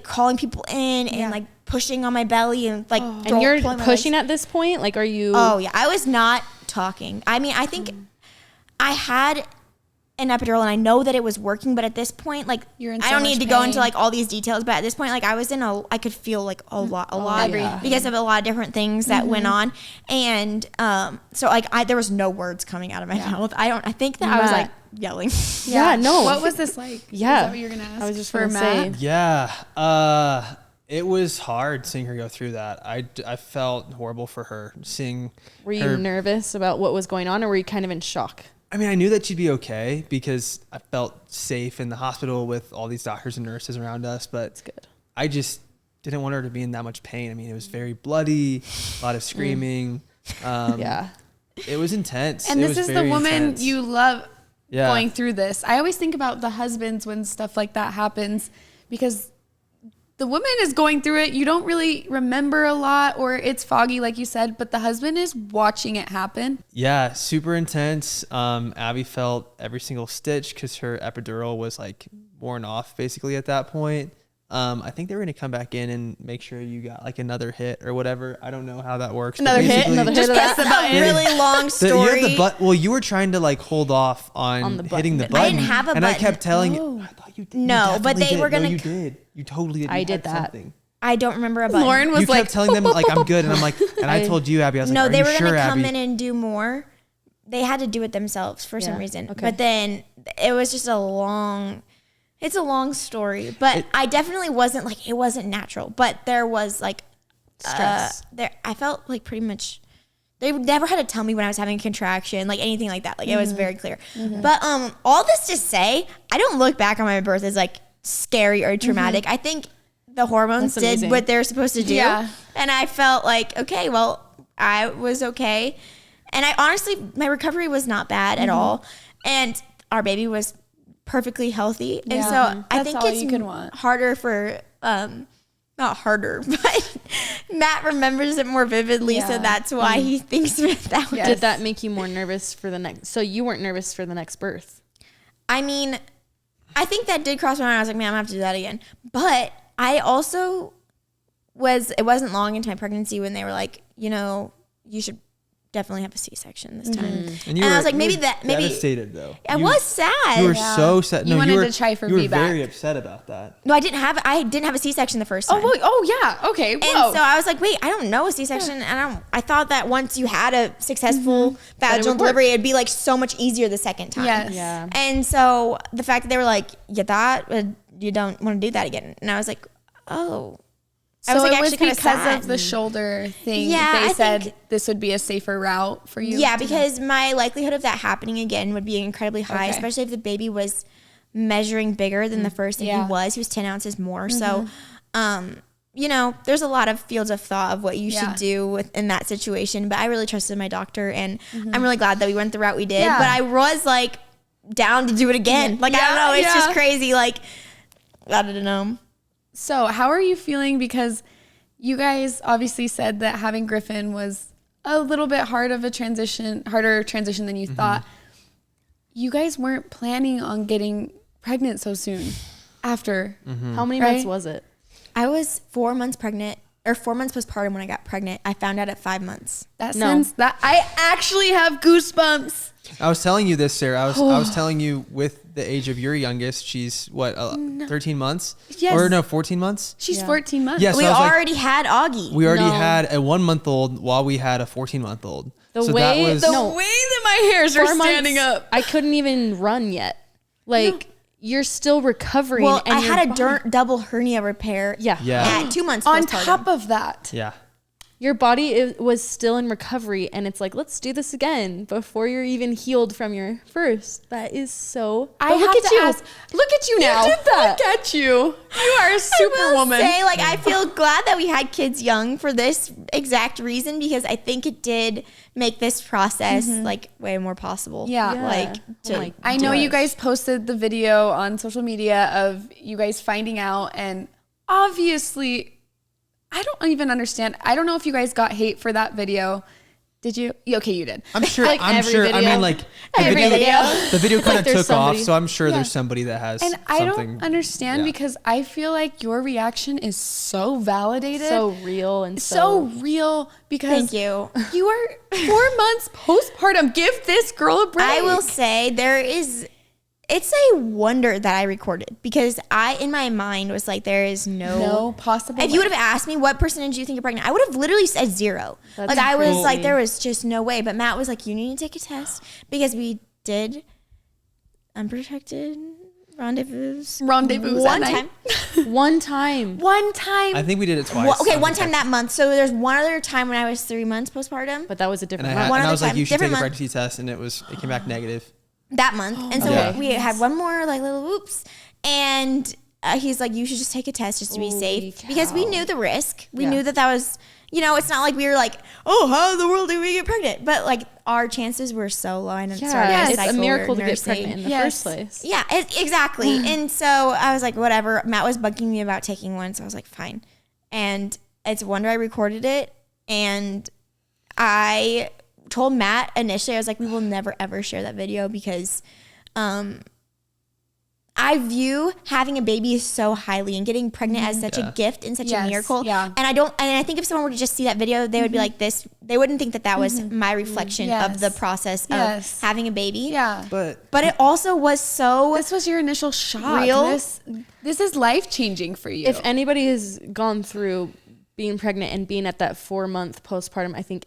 calling people in and like pushing on my belly and like, And you're pushing at this point? Like, are you? Oh yeah. I was not talking. I mean, I think I had an epidural and I know that it was working, but at this point, like, You're in I so don't much need to go pain. into like all these details, but at this point, like I was I could feel like a lot yeah. because of a lot of different things that went on. And, so like there was no words coming out of my mouth. I think that I was like yelling. Yeah, no. What was this like? Yeah. Is that what you're going to ask? I was just for gonna Matt? say. Yeah. It was hard seeing her go through that. I felt horrible for her seeing Were you her. nervous about what was going on, or were you kind of in shock? I mean, I knew that she'd be okay because I felt safe in the hospital with all these doctors and nurses around us, but Good. I just didn't want her to be in that much pain. I mean, it was very bloody, a lot of screaming. Yeah. It was intense. And It this was is the very woman intense. you love Yeah. going through this. I always think about the husbands when stuff like that happens because the woman is going through it. You don't really remember a lot or it's foggy, like you said, but the husband is watching it happen. Yeah, super intense. Abby felt every single stitch because her epidural was like worn off basically at that point. I think they were going to come back in and make sure you got like another hit or whatever. I don't know how that works. but basically- Just of press that. a really long You story. have the well, you were trying to like hold off on the hitting the button. button. I didn't have a and I button. kept telling you, I thought you did. You No, but definitely they did. were gonna No, you c- did. You totally did. You I did had that. something. I don't remember a button. Lauren was You like, kept telling them like I'm good, and I'm like, and I told you, Abby, I was like, No, are they you were sure, going to come Abby? in and do more. They had to do it themselves for some Yeah, reason. okay. But then it was just it's a long story. But I definitely wasn't like, it wasn't natural. But there was like, Stress. I felt like pretty much, they never had to tell me when I was having a contraction, like anything like that. Like it was very clear. But all this to say, I don't look back on my birth as like scary or traumatic. I think the hormones That's did amazing. what they're supposed to do. Yeah. And I felt like, okay, well, I was okay. And I honestly, my recovery was not bad at all. And our baby was perfectly healthy. And Yeah. so I That's think all it's you can want. harder for, not harder, but Matt remembers it more vividly, so that's why he thinks of it that way. Yes. Did that make you more nervous for the next? So you weren't nervous for the next birth? I mean, I think that did cross my mind. I was like, man, I'm gonna have to do that again. But I also it wasn't long into my pregnancy when they were like, you should definitely have a C-section this time. And I was like, maybe devastated though. I was sad. You were so sad. You wanted to try for You were VBAC. very upset about that. No, I didn't have a C-section the first time. Yeah. Okay. And Whoa. so I was like, wait, I don't know a C-section. And I thought that once you had a successful vaginal delivery, it'd be like so much easier the second time. Yes. Yeah. And so the fact that they were like, you don't want to do that again. And I was like, oh. I So was like it was actually kind of because sad. of the shoulder thing. Yeah, they I said think- this would be a safer route for you. Yeah, because my likelihood of that happening again would be incredibly high, Okay. especially if the baby was measuring bigger than the first thing Yeah. he was. He was 10 ounces more. So, there's a lot of fields of thought of what you should do in that situation. But I really trusted my doctor, and I'm really glad that we went the route we did. Yeah. But I was like down to do it again. Like, I don't know. It's just crazy. Like, I don't know. So how are you feeling? Because you guys obviously said that having Griffin was a little bit harder transition than you thought. You guys weren't planning on getting pregnant so soon after. How many Right? months was it? I was 4 months pregnant, or 4 months postpartum when I got pregnant. I found out at 5 months. That I actually have goosebumps. I was telling you this, Sarah. I was telling you with the age of your youngest, she's what, 13 months? Yes. Or no, 14 months? She's 14 months. Yes. We I was like, already had Augie. we already No. had a 1-month-old while we had a 14-month-old. The so way- that was, the- The way that my hairs are 4 months, standing up. I couldn't even run yet. Like you're still recovering. Well, and I your had a body- double hernia repair. Yeah. Yeah. At 2 months On postpartum. top of that. yeah. Your body was still in recovery, and it's like, let's do this again before you're even healed from your first. That is so. I But have look at to you. ask. Look at you now. did that. Look at you. You are a I will superwoman. say, like, I feel glad that we had kids young for this exact reason, because I think it did make this process like way more possible. Yeah. Yeah. Like, Oh my I know you gosh. guys posted the video on social media of you guys finding out, and obviously, I don't even understand. I don't know if you guys got hate for that video. Did you? Okay, you did. I'm sure. Like I'm every sure. I video. mean, like the Every video. video. The video kind of there's took off, somebody. so I'm sure Yeah. there's somebody that has. And I something. don't understand yeah. because I feel like your reaction is so validated, So real and so real. Because Thank you. You are 4 months postpartum. Give this girl a break. I will say it's a wonder that I recorded, because I, in my mind, was like, there is no possible. If you way. would have asked me what percentage you think you're pregnant, I would have literally said 0. That's like, I was crazy. like, there was just no way. But Matt was like, you need to take a test, because we did unprotected rendezvous Rendezvous one at time. night. One time. One time. I think we did it twice. One time that month. So there's one other time when I was 3 months postpartum. But that was a And different I, month. had, One and I other was like, time, you should take different a month. pregnancy test, and it came back negative. That month. And so Yeah. we had one more like little whoops. And he's like, you should just take a test just to be Holy safe. Because we cow. knew the risk. We Yeah. knew that was, it's not like we were like, oh, how in the world did we get pregnant? But like our chances were so low. And Yeah, it's a cycle miracle or to get nursing. pregnant in the Yes. first place. Yeah, exactly. And so I was like, whatever. Matt was bugging me about taking one. So I was like, fine. And it's a wonder I recorded it. And I told Matt initially, I was like, we will never, ever share that video, because I view having a baby so highly, and getting pregnant as such a gift and such Yes, a miracle. yeah. And I think if someone were to just see that video, they would be like this. They wouldn't think that was my reflection of the Yes. process Yes. of having a baby. Yeah. But But it also was so This was your initial shock. Real? This is life changing for you. If anybody has gone through being pregnant and being at that 4-month postpartum, I think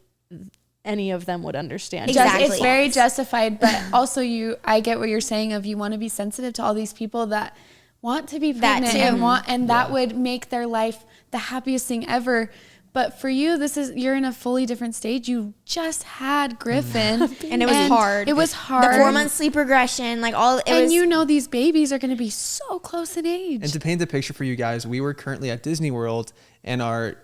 any of them would understand. Exactly. It's very justified, but also I get what you're saying of you want to be sensitive to all these people that want to be That pregnant too. and that would make their life the happiest thing ever. But for you, you're in a fully different stage. You just had Griffin, And it was hard. It was hard. the 4-month sleep regression, like all it was. these babies are going to be so close in age. And to paint the picture for you guys, we were currently at Disney World, and our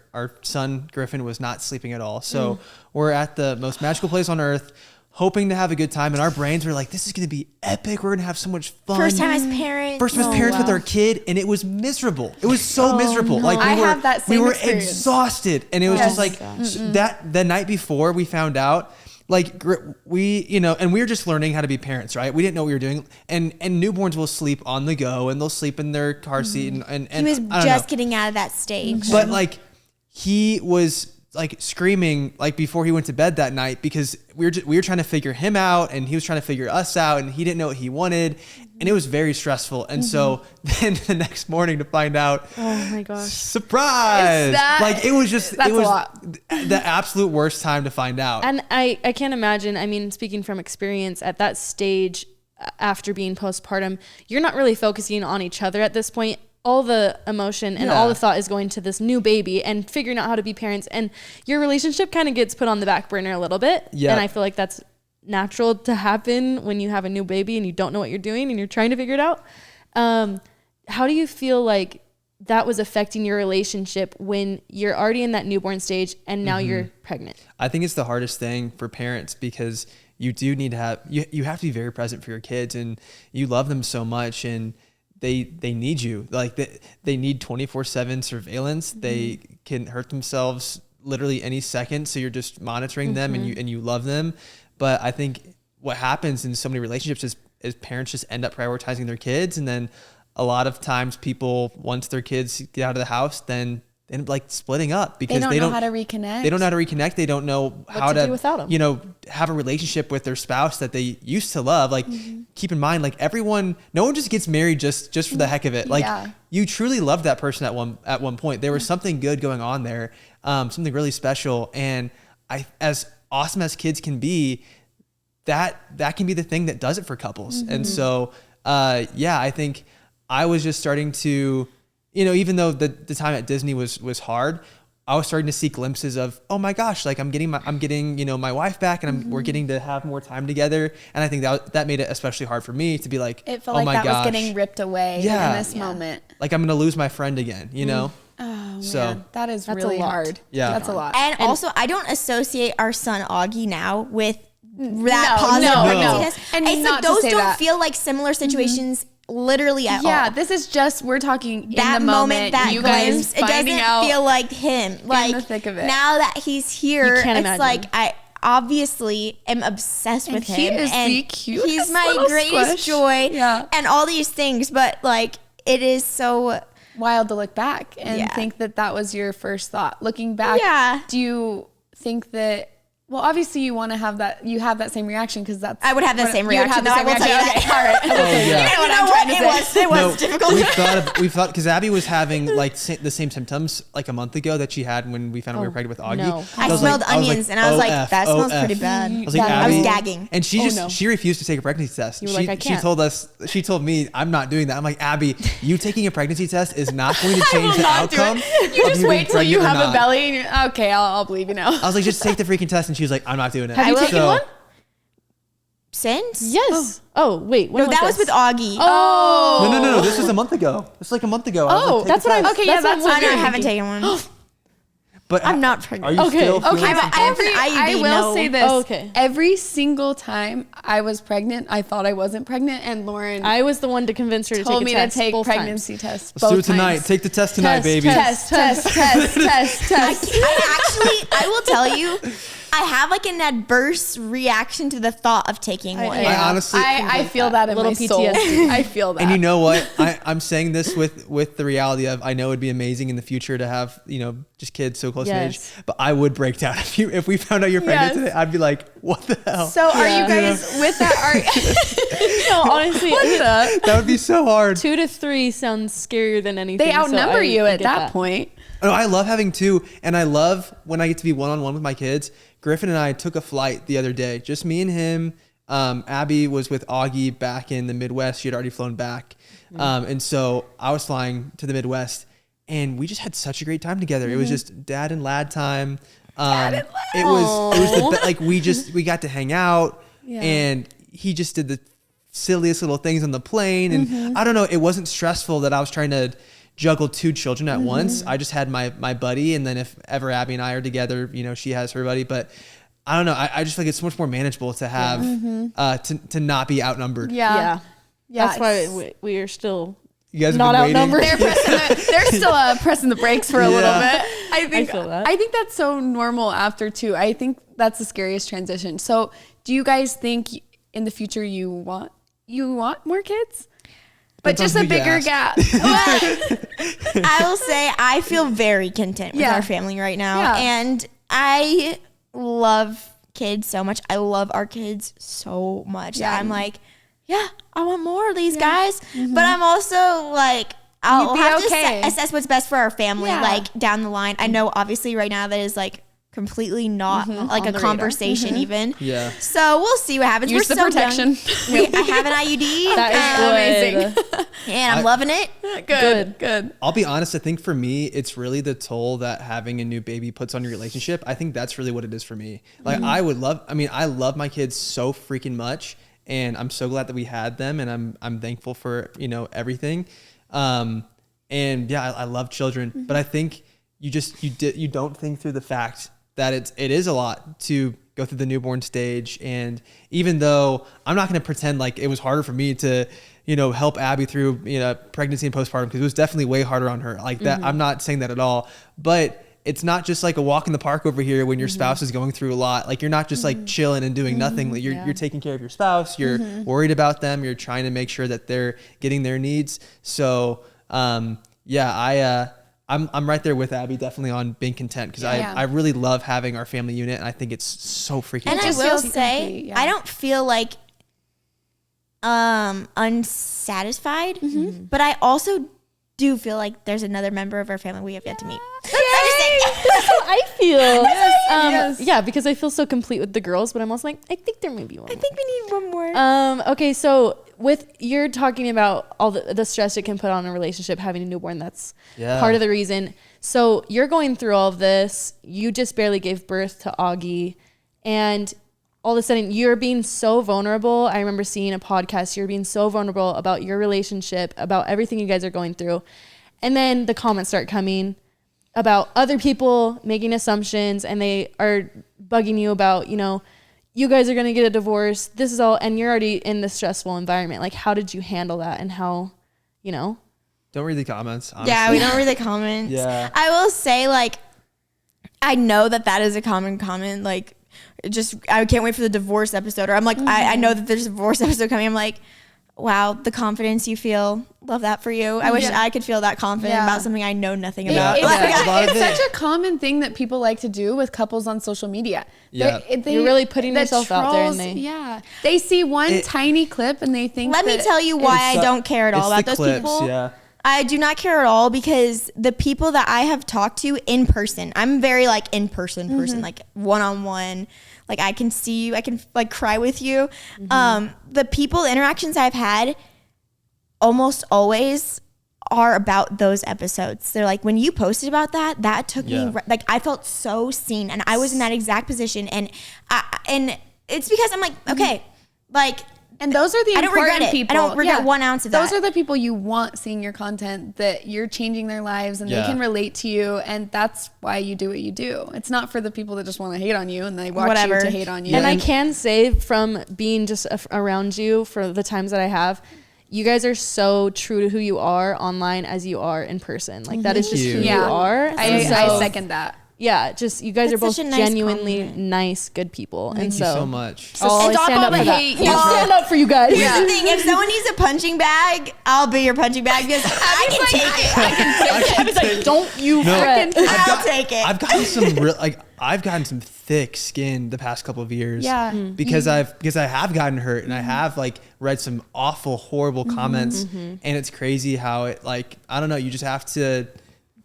son Griffin was not sleeping at all. So we're at the most magical place on earth, hoping to have a good time, and our brains were like, this is going to be epic. We're going to have so much fun. First time as parents. With our kid, and it was miserable. It was so miserable. No. Like I have that same we were experience. exhausted, and it was just like that. The night before we found out, like we, and we were just learning how to be parents, right? We didn't know what we were doing, and newborns will sleep on the go, and they'll sleep in their car seat, and he was just getting out of that stage. But like he was like screaming like before he went to bed that night, because we were trying to figure him out, and he was trying to figure us out, and he didn't know what he wanted, and it was very stressful. And so then the next morning to find out, oh my gosh, surprise! Like it was a lot. The absolute worst time to find out. And I can't imagine. I mean, speaking from experience, at that stage after being postpartum, you're not really focusing on each other at this point. All the emotion and all the thought is going to this new baby and figuring out how to be parents, and your relationship kind of gets put on the back burner a little bit. Yeah. And I feel like that's natural to happen when you have a new baby and you don't know what you're doing and you're trying to figure it out. How do you feel like that was affecting your relationship when you're already in that newborn stage and now you're pregnant? I think it's the hardest thing for parents, because you do need to have, you have to be very present for your kids, and you love them so much, and they need you. Like they need 24/7 surveillance. They can hurt themselves literally any second. So you're just monitoring them, and you love them. But I think what happens in so many relationships is parents just end up prioritizing their kids. And then a lot of times people, once their kids get out of the house, then they end up like splitting up, because they don't know how to reconnect. They don't know how to reconnect. They don't know how to do without them. Have a relationship with their spouse that they used to love. Like keep in mind, like no one just gets married just for the heck of it. Like you truly loved that person at one point. There was something good going on there, something really special. And as awesome as kids can be, that can be the thing that does it for couples. And so, I think I was just starting to, even though the time at Disney was hard, I was starting to see glimpses of, oh my gosh, like I'm getting my wife back, and we're getting to have more time together. And I think that made it especially hard for me to be like, it felt like that was getting ripped away in this moment. Like I'm going to lose my friend again, Oh, so man. That's a really lot. hard. Yeah. That's a lot. And also, I don't associate our son Augie now with that positive no. pregnancy test. And it's not like to those say don't that. feel like similar situations literally at all. Yeah, this is just, we're talking That in the moment, that you glimpse, guys it finding doesn't out feel like him. Like the thick of it. now that he's here, You can't it's imagine. like I obviously am obsessed with he him. is and the cutest he's my little greatest squish. joy. Yeah. And all these things, but like it is so wild to look back and think that was your first thought. Looking back, do you think that, well, obviously you want to have that, you have that same reaction, because that's, I would have the same reaction. I will tell you that. All right. Oh, yeah. You know what? It was difficult. We thought because Abby was having like the same symptoms like a month ago that she had when we found out we were pregnant with Augie. no. I was smelled like- I was onions, like, and I was like, OF, that smells OF. pretty bad. I was like, I was Abby, gagging. and she refused to take a pregnancy test. You were like, I can't. She told me, I'm not doing that. I'm like, Abby, you taking a pregnancy test is not going to change the outcome. You just wait till you have a belly. belly and you're, okay, I'll believe you now. I was like, just take the freaking test, and she was like, I'm not doing it. Have you taken one? Since? Yes. Oh wait. When No, that was this? with Augie. Oh. No. This was a month ago. It's like a month ago. I was Oh, like, take that's the what I. test. Okay, yeah, that's what I what you're haven't taken one. But I'm not Are pregnant. you Okay, still okay. feeling I have an I IUD. will say this. Oh, okay. Every single time I was pregnant, I thought I wasn't pregnant, and Lauren I was the one to convince her to told take me a test to take both pregnancy tests. Let's do it both tonight. times. Take the test tonight, baby. Test. I will tell you, I have like an adverse reaction to the thought of taking one. I honestly- I feel that in Little my soul. PTSD. I feel that. And you know what? I'm saying this with the reality of, I know it'd be amazing in the future to have, just kids so close in age, Yes. but I would break down if we found out you're pregnant Yes. today. I'd be like, what the hell? So are you guys with that? No, honestly, That would be so hard. 2 to 3 sounds scarier than anything. They so outnumber I you at get that point. Oh, I love having two, and I love when I get to be one-on-one with my kids. Griffin and I took a flight the other day, just me and him. Abby was with Augie back in the Midwest. She had already flown back. And so I was flying to the Midwest, and we just had such a great time together. It was just dad and lad time. It was we got to hang out, and he just did the silliest little things on the plane. And I don't know, it wasn't stressful that I was trying to juggle 2 children at once. I just had my buddy, and then if ever Abby and I are together, she has her buddy. But I don't know. I just feel like it's so much more manageable to have to not be outnumbered. Yeah. Yeah, That's why we are still You guys have not been waiting. outnumbered. they're still pressing the brakes for a little bit. I feel that. I think that's so normal after too. I think that's the scariest transition. So do you guys think in the future you want more kids? But Depends just on a who you bigger ask. gap. I will say I feel very content with Yeah. our family right now. Yeah. And I love kids so much. I love our kids so much. Yeah. That I'm like, yeah, I want more of these guys. But I'm also like, I'll You'd be have okay. to assess what's best for our family, Yeah. like down the line. I know obviously right now that is like completely not like On a the radar. conversation even. Yeah. So we'll see what happens. Use We're the so protection. young. I have an IUD. That is good. Amazing. And I'm loving it. Good. I'll be honest. I think for me, it's really the toll that having a new baby puts on your relationship. I think that's really what it is for me. Like I love my kids so freaking much, and I'm so glad that we had them, and I'm thankful for, you know, everything. And yeah, I love children, but I think you don't think through the fact that it is a lot to go through the newborn stage. And even though I'm not going to pretend like it was harder for me to, you know, help Abby through, you know, pregnancy and postpartum, because it was definitely way harder on her like that. I'm not saying that at all, but it's not just like a walk in the park over here when your spouse is going through a lot. Like you're not just like chilling and doing nothing. Like you're taking care of your spouse. You're worried about them. You're trying to make sure that they're getting their needs. So, I'm right there with Abby, definitely on being content, because I really love having our family unit, and I think it's so freaking And cool. I will feels say, complete, yeah. I don't feel like unsatisfied, but I also do feel like there's another member of our family we have yet to meet. That's how I feel. Yes. Yeah, because I feel so complete with the girls, but I'm also like, I think there may be one. I think we need one more. Okay, so you're talking about all the stress it can put on a relationship, having a newborn, that's part of the reason. So you're going through all of this. You just barely gave birth to Augie, and all of a sudden you're being so vulnerable. I remember seeing a podcast, you're being so vulnerable about your relationship, about everything you guys are going through. And then the comments start coming about other people making assumptions, and they are bugging you about, you know, you guys are going to get a divorce. This is all, and you're already in this stressful environment. Like, how did you handle that? And how, you know? Don't read the comments, honestly. Yeah, we don't read the comments. Yeah. I will say, like, I know that is a common comment. Like, just, I can't wait for the divorce episode. Or I'm like, I know that there's a divorce episode coming. I'm like, wow, the confidence you feel. Love that for you. I wish I could feel that confident about something I know nothing about. It's such a common thing that people like to do with couples on social media. Yeah. You're really putting yourself out there, and they see one tiny clip and they think. Let me tell you why I don't care at all about those clips, people. Yeah. I do not care at all, because the people that I have talked to in person, I'm very like in person, like one-on-one. Like I can see you, I can like cry with you. The people interactions I've had almost always are about those episodes. They're like, when you posted about that took me, like I felt so seen, and I was in that exact position. And it's because I'm like, okay, like, and those are the I don't regret important it. people. I don't regret 1 ounce of that. Those are the people you want seeing your content, that you're changing their lives and they can relate to you, and that's why you do what you do. It's not for the people that just want to hate on you and they watch you to hate on you. And I can say, from being just around you for the times that I have, you guys are so true to who you are online as you are in person. Like that is just who you are. I second that. Yeah, just you guys That's are both such a nice genuinely compliment. nice, good people. Thank you so much. I'll always Stop stand all up the for that. hate. I'll stand up for you guys. Here's the thing: if someone needs a punching bag, I'll be your punching bag, because I can take it. I can take it. I was like, don't you fret. I'll take it. I've gotten some real, like I've gotten some thick skin the past couple of years. Yeah. Because I have gotten hurt, and I have like read some awful, horrible comments, and it's crazy how it, like, I don't know, you just have to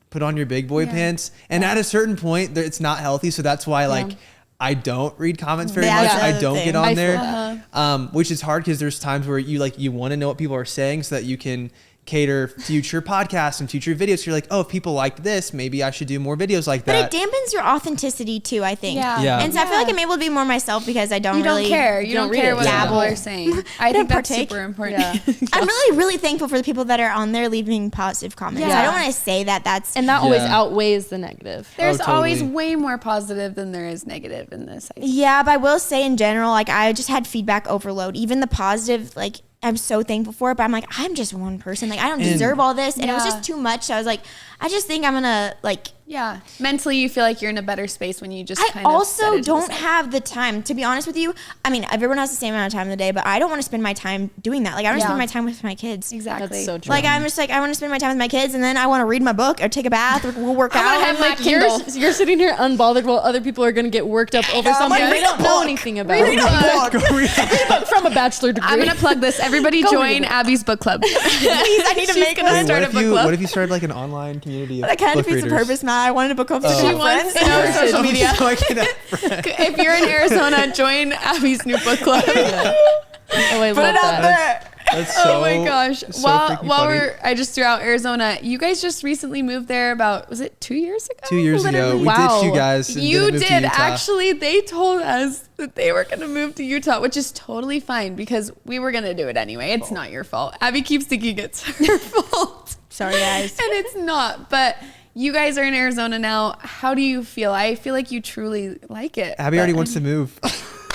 put on your big boy pants, and at a certain point it's not healthy. So that's why like I don't read comments very much. I don't get on there, which is hard, because there's times where you want to know what people are saying so that you can cater future podcasts and future videos. So you're like, oh, if people liked this, maybe I should do more videos like that. But it dampens your authenticity too, I think. Yeah. And so I feel like I'm able to be more myself because I don't You don't really care. You don't care what people dabble. are saying. I think that's partake. super important. Yeah. I'm really, really thankful for the people that are on there leaving positive comments. Yeah. I don't want to say that that's And that always Yeah. outweighs the negative. There's totally. always way more positive than there is negative in this. I think. yeah, but I will say in general, like I just had feedback overload. Even the positive, like I'm so thankful for it, but I'm like, I'm just one person. Like I don't deserve all this. And it was Yeah. just too much. So I was like, I just think I'm gonna like Yeah. Mentally, you feel like you're in a better space when you just I kind of set also it to the don't side. have the time, to be honest with you. I mean, everyone has the same amount of time in the day, but I don't want to spend my time doing that. Like, I want to Yeah. spend my time with my kids. Exactly. That's so true. Like, I'm just like, I want to spend my time with my kids, and then I want to read my book or take a bath or we'll work I wanna out. have my Like you're sitting here unbothered while other people are going to get worked up over I'm something like, they read don't a know book. anything about. Read a book. From a bachelor degree. I'm gonna plug this. Everybody Go join read it. Abby's book club. Please, I need to She's make gonna one. start a book club. What if you started like an online community of That kind of book defeats the readers? purpose, Matt. I wanted a book club to She have wants friends. to know social media. So I can have friends. If you're in Arizona, join Abby's new book club. Oh, I Put love it out that. there. That's so. Oh my gosh. so while freaking while funny. I just threw out Arizona, you guys just recently moved there about, was it 2 years ago? 2 years ago, Literally. we Wow. ditched you guys. And You didn't move to did. Utah. Actually, they told us that they were going to move to Utah, which is totally fine because we were going to do it anyway. It's not your fault. Abby keeps thinking it's her fault. Sorry, guys. And it's not. But you guys are in Arizona now. How do you feel? I feel like you truly like it. Abby already wants to move.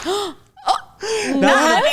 Not Not out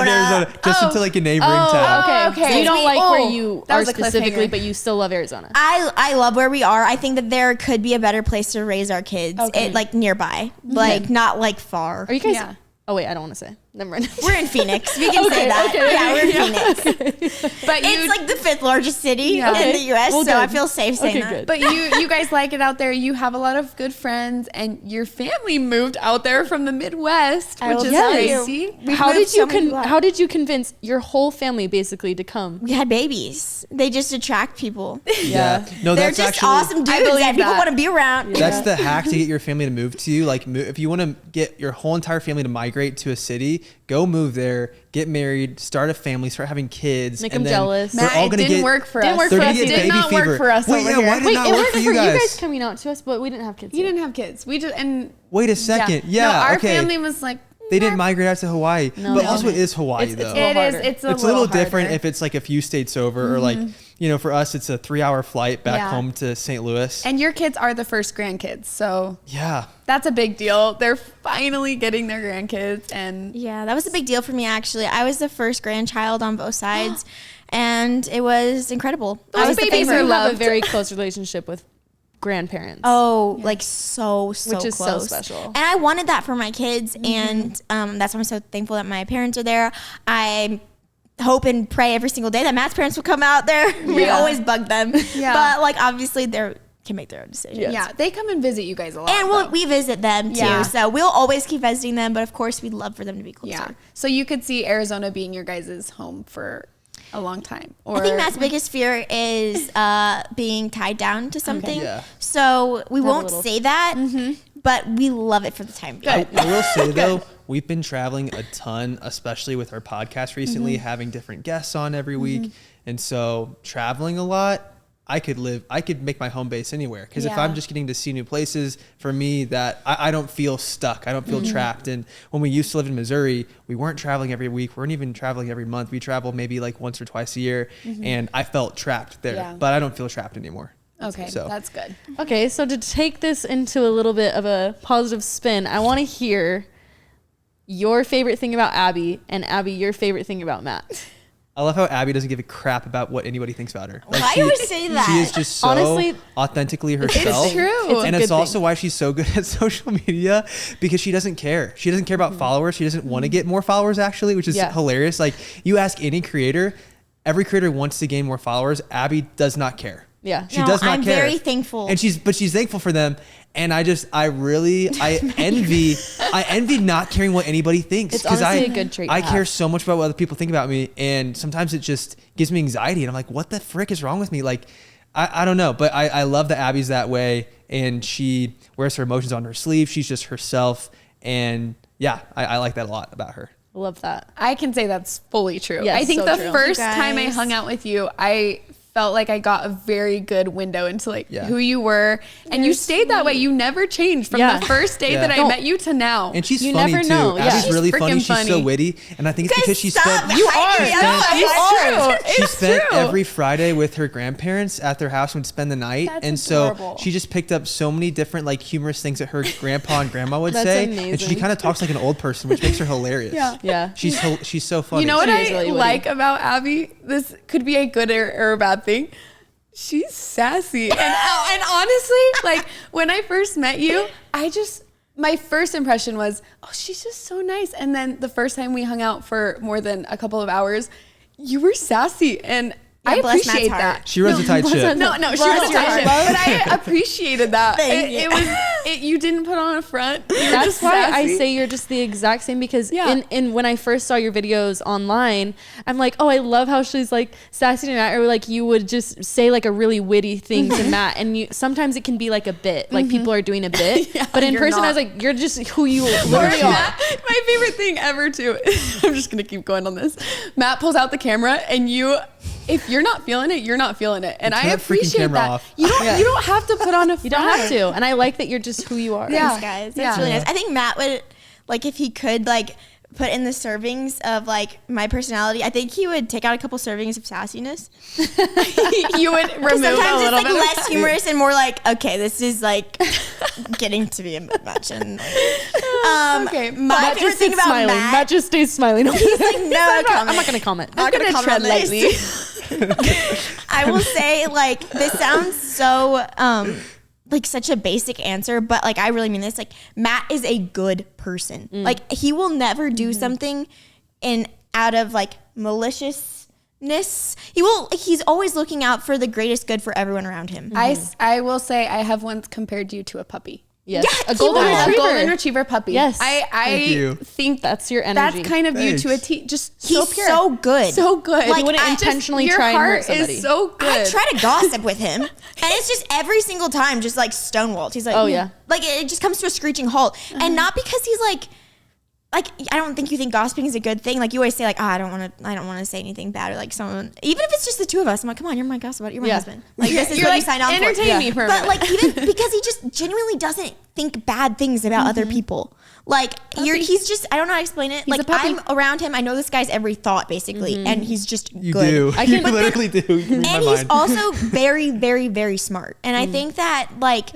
of Arizona, just into like a neighboring town. Okay. So you don't like where Oh, you that are was a specifically, cliffhanger. but you still love Arizona. I love where we are. I think that there could be a better place to raise our kids, Okay. like nearby, like not like far. Are you guys? Yeah. Oh wait, I don't want to say. Never mind. We're in Phoenix. We can say that. okay, Yeah, we're in Phoenix. But It's like the 5th largest city Yeah. in Okay. the U.S., Well, so I good. feel safe saying Okay, that. good. But you guys like it out there. You have a lot of good friends, and your family moved out there from the Midwest, I which will is tell crazy. you. How moved did so you many blocks. how did you convince your whole family basically to come? We had babies. They just attract people. Yeah. No, They're that's just actually awesome dudes believe that people that. want to be around. That's the hack to get your family to move to you. Like, if you want to get your whole entire family to migrate to a city, go move there, get married, start a family, start having kids. Make and them then jealous. They're Matt, all it gonna didn't get, work for Didn't us. work They're for gonna us get either. Did baby not fever. work for us Wait, over yeah, here. why did Wait, not it work worked for you you guys? guys coming out to us, but we didn't have kids. You didn't have kids. We just and Wait a second. Yeah, No, our okay. family was like, They didn't migrate out to Hawaii, but No. also it is Hawaii It's though. a little it is. harder. It's a It's a little harder. different if it's like a few states over, or like, you know, for us it's a 3-hour flight back Yeah. home to St. Louis. And your kids are the first grandkids, so Yeah. that's a big deal. They're finally getting their grandkids, and Yeah, that was a big deal for me, actually. I was the first grandchild on both sides, and it was incredible. Those I was the babies favorite. are You have a loved. very close relationship with grandparents. Oh, like so Which is so close. special. And I wanted that for my kids, and that's why I'm so thankful that my parents are there. I hope and pray every single day that Matt's parents will come out there. We Yeah. always bug them, Yeah. but like obviously they can make their own decisions. yeah, they come and visit you guys a lot. And though. we visit them too, Yeah. so we'll always keep visiting them. But of course, we'd love for them to be closer. yeah, so you could see Arizona being your guys' home for a long time. Or I think Matt's biggest fear is being tied down to something. Yeah. So we Have a won't little- say that, but we love it for the time being. I will say though, we've been traveling a ton, especially with our podcast recently, Mm-hmm. having different guests on every week. And so traveling a lot, I could make my home base anywhere. Because if Yeah. I'm just getting to see new places, for me, that I don't feel stuck. I don't Mm-hmm. feel trapped. And when we used to live in Missouri, we weren't traveling every week. We weren't even traveling every month. We traveled maybe like once or twice a year. And I felt trapped there. Yeah. But I don't feel trapped anymore. okay, So- that's good. Okay, so to take this into a little bit of a positive spin, I want to hear your favorite thing about Abby, and Abby, your favorite thing about Matt. I love how Abby doesn't give a crap about what anybody thinks about her. Why do you say that? She is just so Honestly, authentically herself. It's true. It's a And good it's also thing. why she's so good at social media, because she doesn't care. She doesn't care about followers. She doesn't want to get more followers, actually, which is Yeah. hilarious. Like, you ask any creator, every creator wants to gain more followers. Abby does not care. Yeah. She No, does not I'm care. very thankful. And she's thankful for them. And I envy not caring what anybody thinks. It's 'cause honestly a good trait to I care have. so much about what other people think about me. And sometimes it just gives me anxiety. And I'm like, what the frick is wrong with me? Like, I don't know. But I love that Abby's that way. And she wears her emotions on her sleeve. She's just herself. And yeah, I like that a lot about her. I love that. I can say that's fully true. Yes, I think so the true. first You time I guys. hung out with you, I felt like I got a very good window into like Yeah. who you were, and you stayed that way. You never changed from Yeah. the first day Yeah. that I met you to now. And she's You funny never too. know. Yeah. Abby's She's really funny. freaking She's so funny. witty, and I think it's because she spent You are. It's she spent true. every Friday with her grandparents at their house and would spend the night. That's and so adorable. she just picked up so many different like humorous things that her grandpa and grandma would That's say. And amazing. she kind of talks like an old person, which makes her hilarious. Yeah. Yeah. She's so funny. You know what She is I really witty. like about Abby? This could be a good or a bad thing. She's sassy. And honestly, like when I first met you, my first impression was, oh, she's just so nice. And then the first time we hung out for more than a couple of hours, you were sassy. And I bless Matt's appreciate heart. that. She runs a tight ship. No, she Bless was your tight, heart. but I appreciated that. Thank you. It was you didn't put on a front. You were That's just why I sassy. say you're just the exact same, because Yeah. in when I first saw your videos online, I'm like, oh, I love how she's like sassy to Matt, or like you would just say like a really witty thing to Matt, and you sometimes it can be like a bit, like people are doing a bit, Yeah, but in you're person I not. was like, you're just who you literally Or are. Matt, my favorite thing ever too. I'm just gonna keep going on this. Matt pulls out the camera, and if you're not feeling it, you're not feeling it, and You I turn that freaking appreciate camera that. off. You don't have to put on a You don't have to, and I like that you're just who you are. Yeah. Thanks, guys. That's Yeah. really nice. I think Matt would, like, if he could, like, put in the servings of, like, my personality, I think he would take out a couple servings of sassiness. You would remove Sometimes a it's, little like, bit. less humorous and more like, okay, this is, like, getting to be a bit much. And, Okay, my Matt favorite just thing sits about smiling. Matt, Matt just stays smiling. he's like, no comment. I'm not gonna comment. I'm gonna gonna tread tread lightly. I will say, like, this sounds so like such a basic answer, but like I really mean this. Like, Matt is a good person. Like, he will never do something out of like maliciousness. He's always looking out for the greatest good for everyone around him. I will say I have once compared you to a puppy. Yes, Yeah, a golden he will. A retriever. golden retriever puppy. Yes. Thank I you. think That's your energy. that's kind of you to a Thanks. T. Just He's so pure. so good. So good. Like, You wouldn't I- intentionally your try and hurt heart somebody. is so good. I try to gossip with him, and it's just every single time, just like stonewalled. He's like, Oh, yeah. like it just comes to a screeching halt, and not because he's like I don't think you think gossiping is a good thing. Like, you always say like, oh, I don't want to say anything bad, or like someone, even if it's just the two of us. I'm like, come on, you're my gossip, you're my Yeah. husband. Like, this is You're what like, you signed on for. entertain me for a But minute. like, even because he just genuinely doesn't think bad things about other people. Like, he's just, I don't know how to explain it. a Like, puppy. I'm around him, I know this guy's every thought basically, and he's just You good. do. I You can- literally do. You can read And my he's mind. also very, very, very smart. And I think that, like,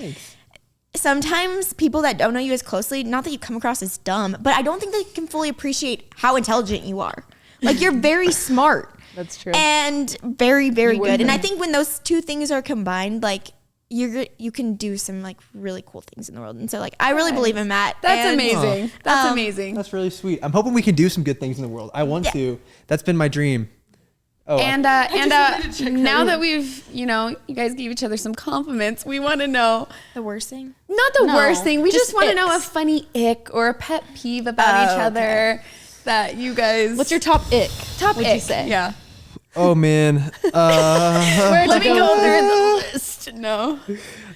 sometimes people that don't know you as closely, not that you come across as dumb, but I don't think they can fully appreciate how intelligent you are. Like, you're very smart. That's true. And very, very You good. would And be. I think when those two things are combined, like, you can do some like really cool things in the world. And so, like, I really believe in Matt. That's And amazing. That's amazing. That's really sweet. I'm hoping we can do some good things in the world. I want Yeah. to. That's been my dream. Oh, And now that we've, you guys gave each other some compliments, we want to know, The worst thing? not the No, worst thing, we just just want to know a icks. funny ick or a pet peeve about each okay. other that you guys. What's your top ick? top would ick? you say? Yeah. oh man. Let me go through the list. No.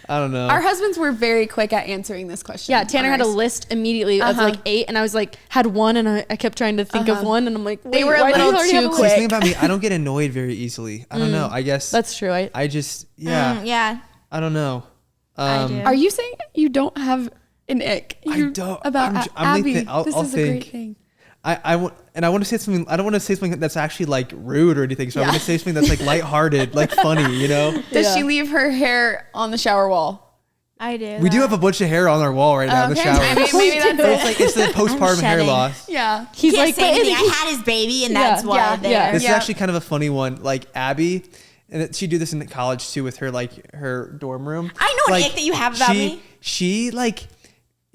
I don't know. Our husbands were very quick at answering this question. Yeah, Tanner on had a ours. list immediately of Uh-huh. like 8, and I was like, had one, and I kept trying to think of one, and I'm like, They wait, were a why do you little already have too a quick. list? See, the thing about me, I don't get annoyed very easily. I don't know. I guess That's true. I just Yeah. I don't know. I do. Are you saying you don't have an ick? I You- don't. About I'm Abby. thinking- I'll this is think. a great thing. I want to say something. I don't want to say something that's actually like rude or anything. So I want to say something that's like lighthearted, like funny. You know. Does Yeah. she leave her hair on the shower wall? I do. We do have a bunch of hair on our wall right now in the shower. Maybe that's It's it. like it's the postpartum hair shedding. loss. Yeah. He's Can't like, say but anything. it- I had his baby, and that's Yeah, why yeah, there. yeah. This is Yeah. actually kind of a funny one. Like Abby, and she do this in college too with her like her dorm room. I know an Like, ick that you have about me.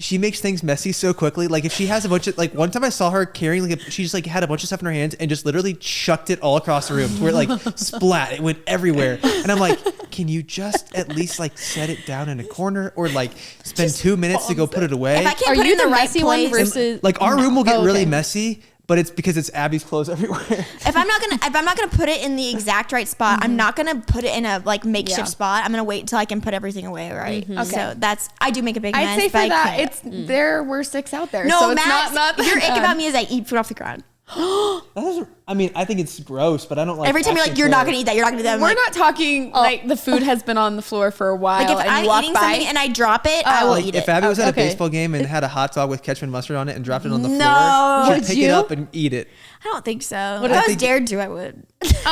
She makes things messy so quickly. Like if she has a bunch of like one time I saw her carrying like she just like had a bunch of stuff in her hands and just literally chucked it all across the room to where it like splat. It went everywhere. And I'm like, can you just at least like set it down in a corner or like spend 2 minutes to go put it away? If I can't Are put it you in the the right messy one place, versus Like our room will get Oh, really okay. messy, but it's because it's Abby's clothes everywhere. If I'm not gonna put it in the exact right spot, I'm not gonna put it in a like makeshift spot. I'm gonna wait until I can put everything away right. Okay. So I do make a big mess. I'd say for that, there were 6 out there. No, so it's Max, not your ick about me is I eat food off the ground. I mean, I think it's gross, but I don't like. Every time you're like, you're not gonna eat that. You're not gonna do that. We're not talking like the food has been on the floor for a while. Like if and I'm you walk eating by, something and I drop it, I will eat it. If Abby was at a baseball game and had a hot dog with ketchup and mustard on it and dropped it on the floor, she'd Would pick you? it up and eat it. I don't think so. What If I I was think- dared to, I would.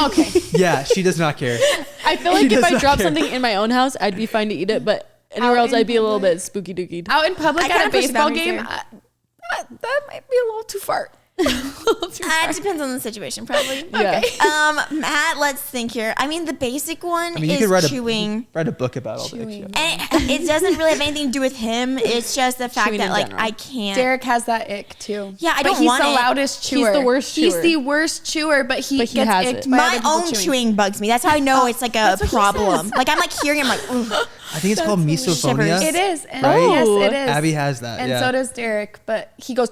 okay. Yeah, she does not care. I feel She like if does I not dropped care. something in my own house, I'd be fine to eat it, but anywhere else, I'd be a little bit spooky dooky. Out in public I kinda at a push the baseball boundaries game, there. that might be a little too far. It depends on the situation, probably. Yeah. Matt, let's think here. I mean, the basic one I mean, you is could write chewing. write a book about all that Chewing. shit. And it doesn't really have anything to do with him. It's just the fact Chewing that in like general. I can't. Derek has that ick too. Yeah, I but don't he's want the it. loudest chewer. He's the worst chewer. He's the worst chewer, but he But he gets has icked it. by My other people own chewing bugs me. That's how I know it's like a That's what he problem. says. Like I'm like hearing him like, ugh. I think it's called misophonia. Shivers. It is. And Right? Yes, it is. Abby has that. And yeah. so does Derek, but he goes.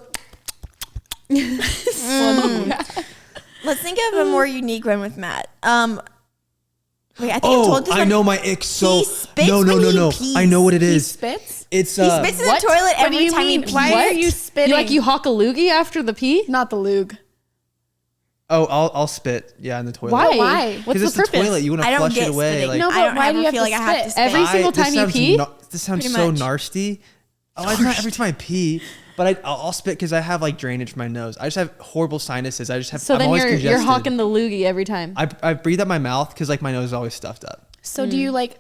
Let's think of a more unique one with Matt. Wait, I think I Oh, told this I one. know my ick so. He spits No, when he no. pees. I know what it He is. spits. It's He spits in the toilet What do every you time he mean? pees. Why are you spitting? You hawk a loogie after the pee? Not the lug. Oh, I'll spit. Yeah, in the toilet. Why? Why? What's Because the it's purpose? the toilet. You want I to don't flush get it away. spitting. Like, No, I but don't why ever do you have feel to like I have to spit? spit. Every single this time you sounds pee? This sounds Pretty so much. nasty. Oh, it's not every time I pee, but I'll spit because I have like drainage from my nose. I just have horrible sinuses. I just have. So I'm then always you're congested. hawking the loogie every time. I breathe out my mouth because like my nose is always stuffed up. So do you like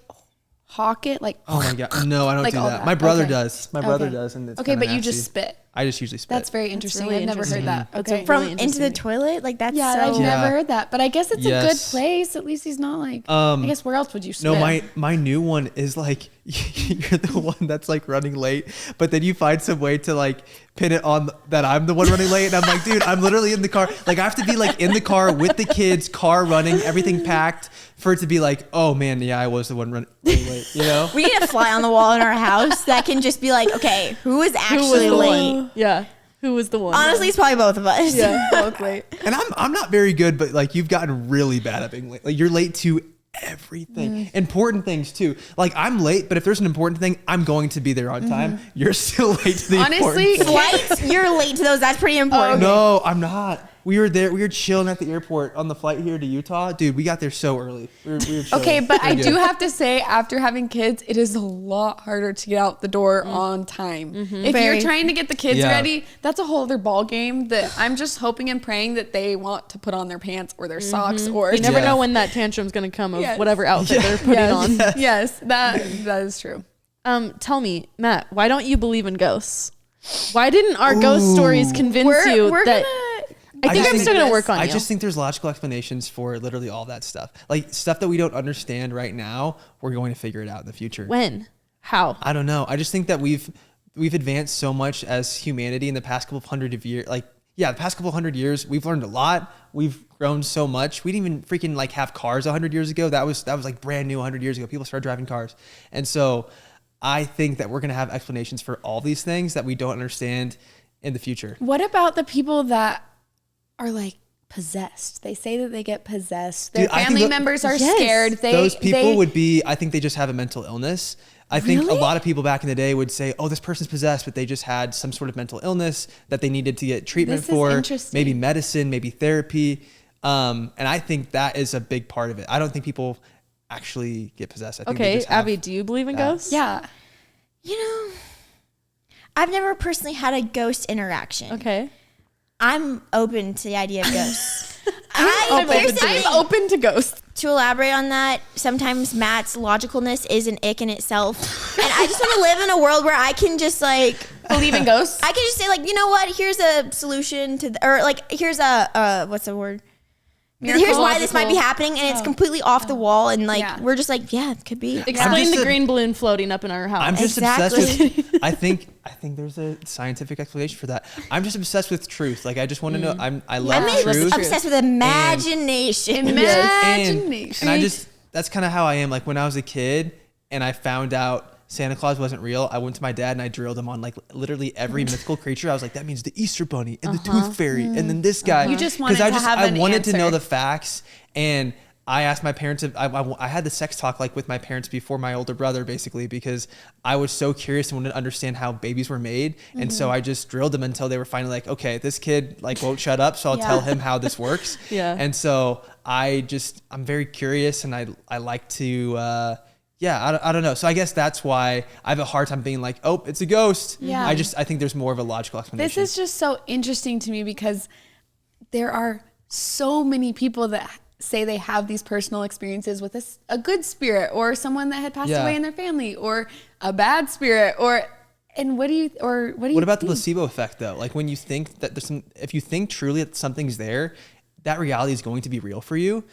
hawk it? Like Oh my god, no, I don't Like do all that. that. My brother Okay. does. My brother Okay. does, and it's okay, kinda but you nasty. just spit. I just usually spit. That's very interesting. really I've never interesting. heard that. That's Okay. From really into the interesting. toilet, like that's Yeah, so. I've Yeah. never heard that, but I guess it's a good Yes. place. At least he's not like. I guess where else would you spit? No, my new one is like you're the one that's like running late, but then you find some way to like pin it on that I'm the one running late, and I'm like, dude, I'm literally in the car. Like I have to be like in the car with the kids, car running, everything packed, for it to be like, oh man, yeah, I was the one running late. You know? We need a fly on the wall in our house that can just be like, okay, who is Who was actually the late? one? Yeah. Who was the one? Honestly, it's probably both of us. Yeah, both late. And I'm not very good, but like you've gotten really bad at being late. Like you're late to everything, important things too. Like I'm late, but if there's an important thing, I'm going to be there on time. You're still late to the Honestly, important thing. Flights, you're late to those. That's pretty important. No, I'm not. We were there. We were chilling at the airport on the flight here to Utah. Dude, we got there so early. We were chilling. Okay, but I Pretty do good. have to say, after having kids, it is a lot harder to get out the door on time. If Very. you're trying to get the kids Yeah. ready, that's a whole other ball game. That I'm just hoping and praying that they want to put on their pants or their socks or You never Yeah. know when that tantrum's gonna come of Yes. whatever outfit they're putting on. Yes, that is true. Tell me, Matt, why don't you believe in ghosts? Why didn't our ghost stories convince you We're that? gonna. I think just I'm still gonna this. work on I you. just think there's logical explanations for literally all that stuff. Like stuff that we don't understand right now, we're going to figure it out in the future. When? How? I don't know. I just think that we've advanced so much as humanity in the past couple of hundred of years. Like, yeah, the past couple of 100 years, we've learned a lot. We've grown so much. We didn't even freaking like have cars 100 years ago. That was like brand new 100 years ago. People started driving cars. And so I think that we're going to have explanations for all these things that we don't understand in the future. What about the people that are like possessed? They say that they get possessed. Their Dude, I think family tho- members are Yes. scared. Those people would be, I think they just have a mental illness. I think a Really? lot of people back in the day would say, oh, this person's possessed, but they just had some sort of mental illness that they needed to get treatment This is for, interesting. maybe medicine, maybe therapy. And I think that is a big part of it. I don't think people actually get possessed. I think they Okay, just have Abby, do you believe in that. ghosts? Yeah. You know, I've never personally had a ghost interaction. Okay. I'm open to the idea of ghosts. Here's the thing. I'm open to ghosts. To elaborate on that, sometimes Matt's logicalness is an ick in itself. And I just want to live in a world where I can just like Believe in ghosts? I can just say like, you know what? Here's a solution to, or like, here's a what's the word? Here's why this might be happening, and it's completely off the wall, and like Yeah. we're just like, yeah, it could be. Explain just the a- green balloon floating up in our house. I'm just Exactly. obsessed with. I think there's a scientific explanation for that. I'm just obsessed with truth. Like I just want to know. I love I'm truth. obsessed with imagination. Imagination. And I just that's kind of how I am. Like when I was a kid and I found out Santa Claus wasn't real, I went to my dad and I drilled him on like literally every mythical creature. I was like, that means the Easter Bunny and the Tooth Fairy and then this guy. You just wanted to have an I wanted to know answer. the facts. And I asked my parents if I had the sex talk like with my parents before my older brother, basically, because I was so curious and wanted to understand how babies were made. And so I just drilled them until they were finally like, okay, this kid like won't shut up, so I'll tell him how this works. Yeah. And so I'm very curious, and I like to I don't know. So I guess that's why I have a hard time being like, oh, it's a ghost. Yeah. I think there's more of a logical explanation. This is just so interesting to me because there are so many people that say they have these personal experiences with a good spirit or someone that had passed away in their family or a bad spirit what about the placebo effect though? Like when you think that if you think truly that something's there, that reality is going to be real for you.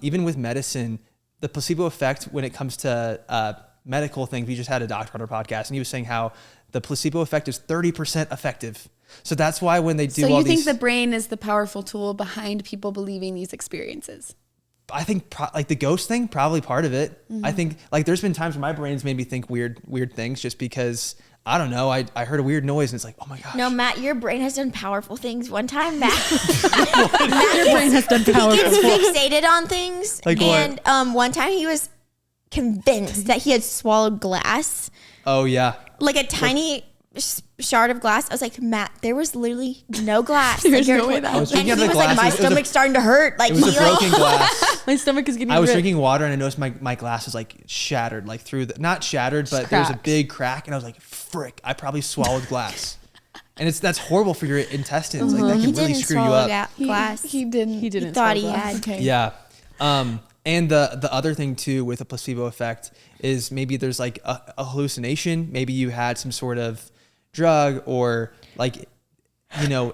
Even with medicine, the placebo effect when it comes to medical things, we just had a doctor on our podcast and he was saying how the placebo effect is 30% effective. So that's why when they do So you think the brain is the powerful tool behind people believing these experiences? I think like the ghost thing, probably part of it. I think like there's been times where my brain's made me think weird things just because I don't know. I heard a weird noise and it's like, oh my gosh. No, Matt, your brain has done powerful things. One time, Matt, Your brain has done he powerful. gets fixated on things. Like what? And one time he was convinced that he had swallowed glass, Oh yeah. like a tiny shard of glass. I was like, Matt, there was literally no glass. There's Like, no way that and happened. he I was was thinking like, of the my glasses. It was a- stomach's starting to hurt. Like, It was a he broken glass. My stomach is getting I was ripped. drinking water and I noticed my glass was like shattered, like through not shattered, but there was a cracked. big crack and I was like, frick, I probably swallowed glass. And that's horrible for your intestines. Like that he can really didn't screw you swallow up. glass. He didn't. He didn't. thought he swallow glass. had. Okay. Yeah. And the other thing too with a placebo effect is maybe there's like a hallucination. Maybe you had some sort of drug or like,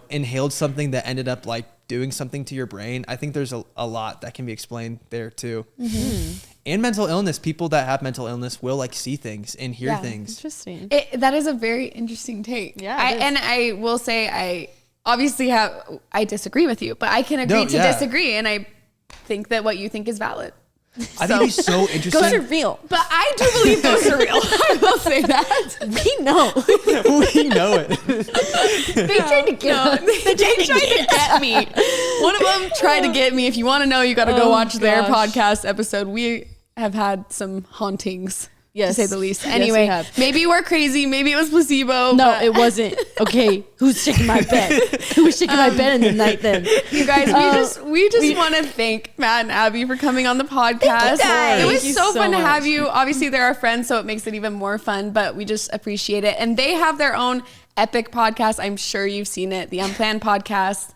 inhaled something that ended up like doing something to your brain. I think there's a lot that can be explained there too. And mental illness. People that have mental illness will like see things and hear Yeah. things. Interesting. That is a very interesting take. Yeah, it is. And I will say I obviously I disagree with you, but I can agree No, to yeah. disagree, and I think that what you think is valid. I think it's so Ghosts are interesting. real. But I do believe ghosts are real. I will say that. We know. We know it. They tried to get us. They tried to get me. One of them tried to get me. If you want to know, you got to go Oh, watch their gosh. podcast episode. We have had some hauntings, Yes. to say the least. Yes, we Anyway, have. maybe we're crazy. Maybe it was placebo. No, but it wasn't. Okay, who's shaking my bed? Who was shaking my bed in the night then? You guys, we just want to thank Matt and Abby for coming on the podcast. guys. It was Thank you so so fun to much. have you. Obviously, they're our friends, so it makes it even more fun, but we just appreciate it. And they have their own epic podcast. I'm sure you've seen it, the Unplanned podcast.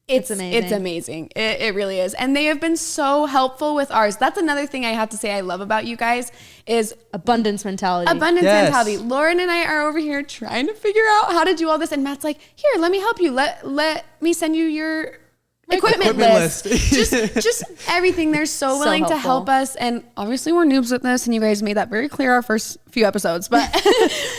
It's amazing. It's amazing. It really is. And they have been so helpful with ours. That's another thing I have to say I love about you guys is Abundance mentality. abundance Yes. mentality. Lauren and I are over here trying to figure out how to do all this. And Matt's like, here, let me help you. Let me send you your equipment list. just everything. They're so willing to helpful. help us. And obviously we're noobs with this, and you guys made that very clear our first few episodes, but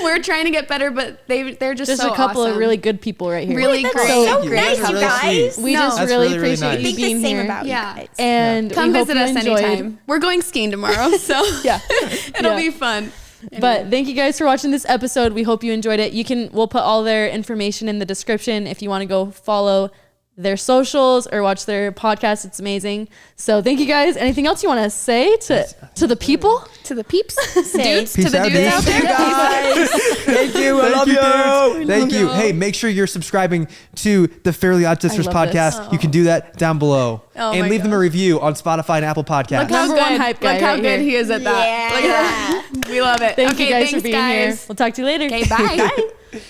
we're trying to get better, but they're just There's so a couple awesome. of really good people right here. Really That's great. so you. nice, That's you really guys. sweet. We No. just That's really really, really appreciate nice. you Think the being same here. about Yeah. you guys. And Come we hope visit you us enjoyed. anytime. We're going skiing tomorrow, so Yeah. it'll Yeah. be fun. But thank you guys for watching this episode. We hope you enjoyed it. We'll put all their information in the description if you want to go follow their socials or watch their podcast. It's amazing. So thank you guys. Anything else you want to say to the people? To the peeps, Say, dudes, Peace to the out, dudes out dudes. there. Thank you. I love you. Thank you. you. Hey, make sure you're subscribing to the Fairly Odd Sisters love podcast. You can do that down below. Oh and my leave them a gosh. review on Spotify and Apple Podcasts. Look how Number good, one hype guy look how right good here. he is at that. Look at that. We love it. Thank okay, you guys thanks, for being guys. here. We'll talk to you later. Okay, bye. Bye.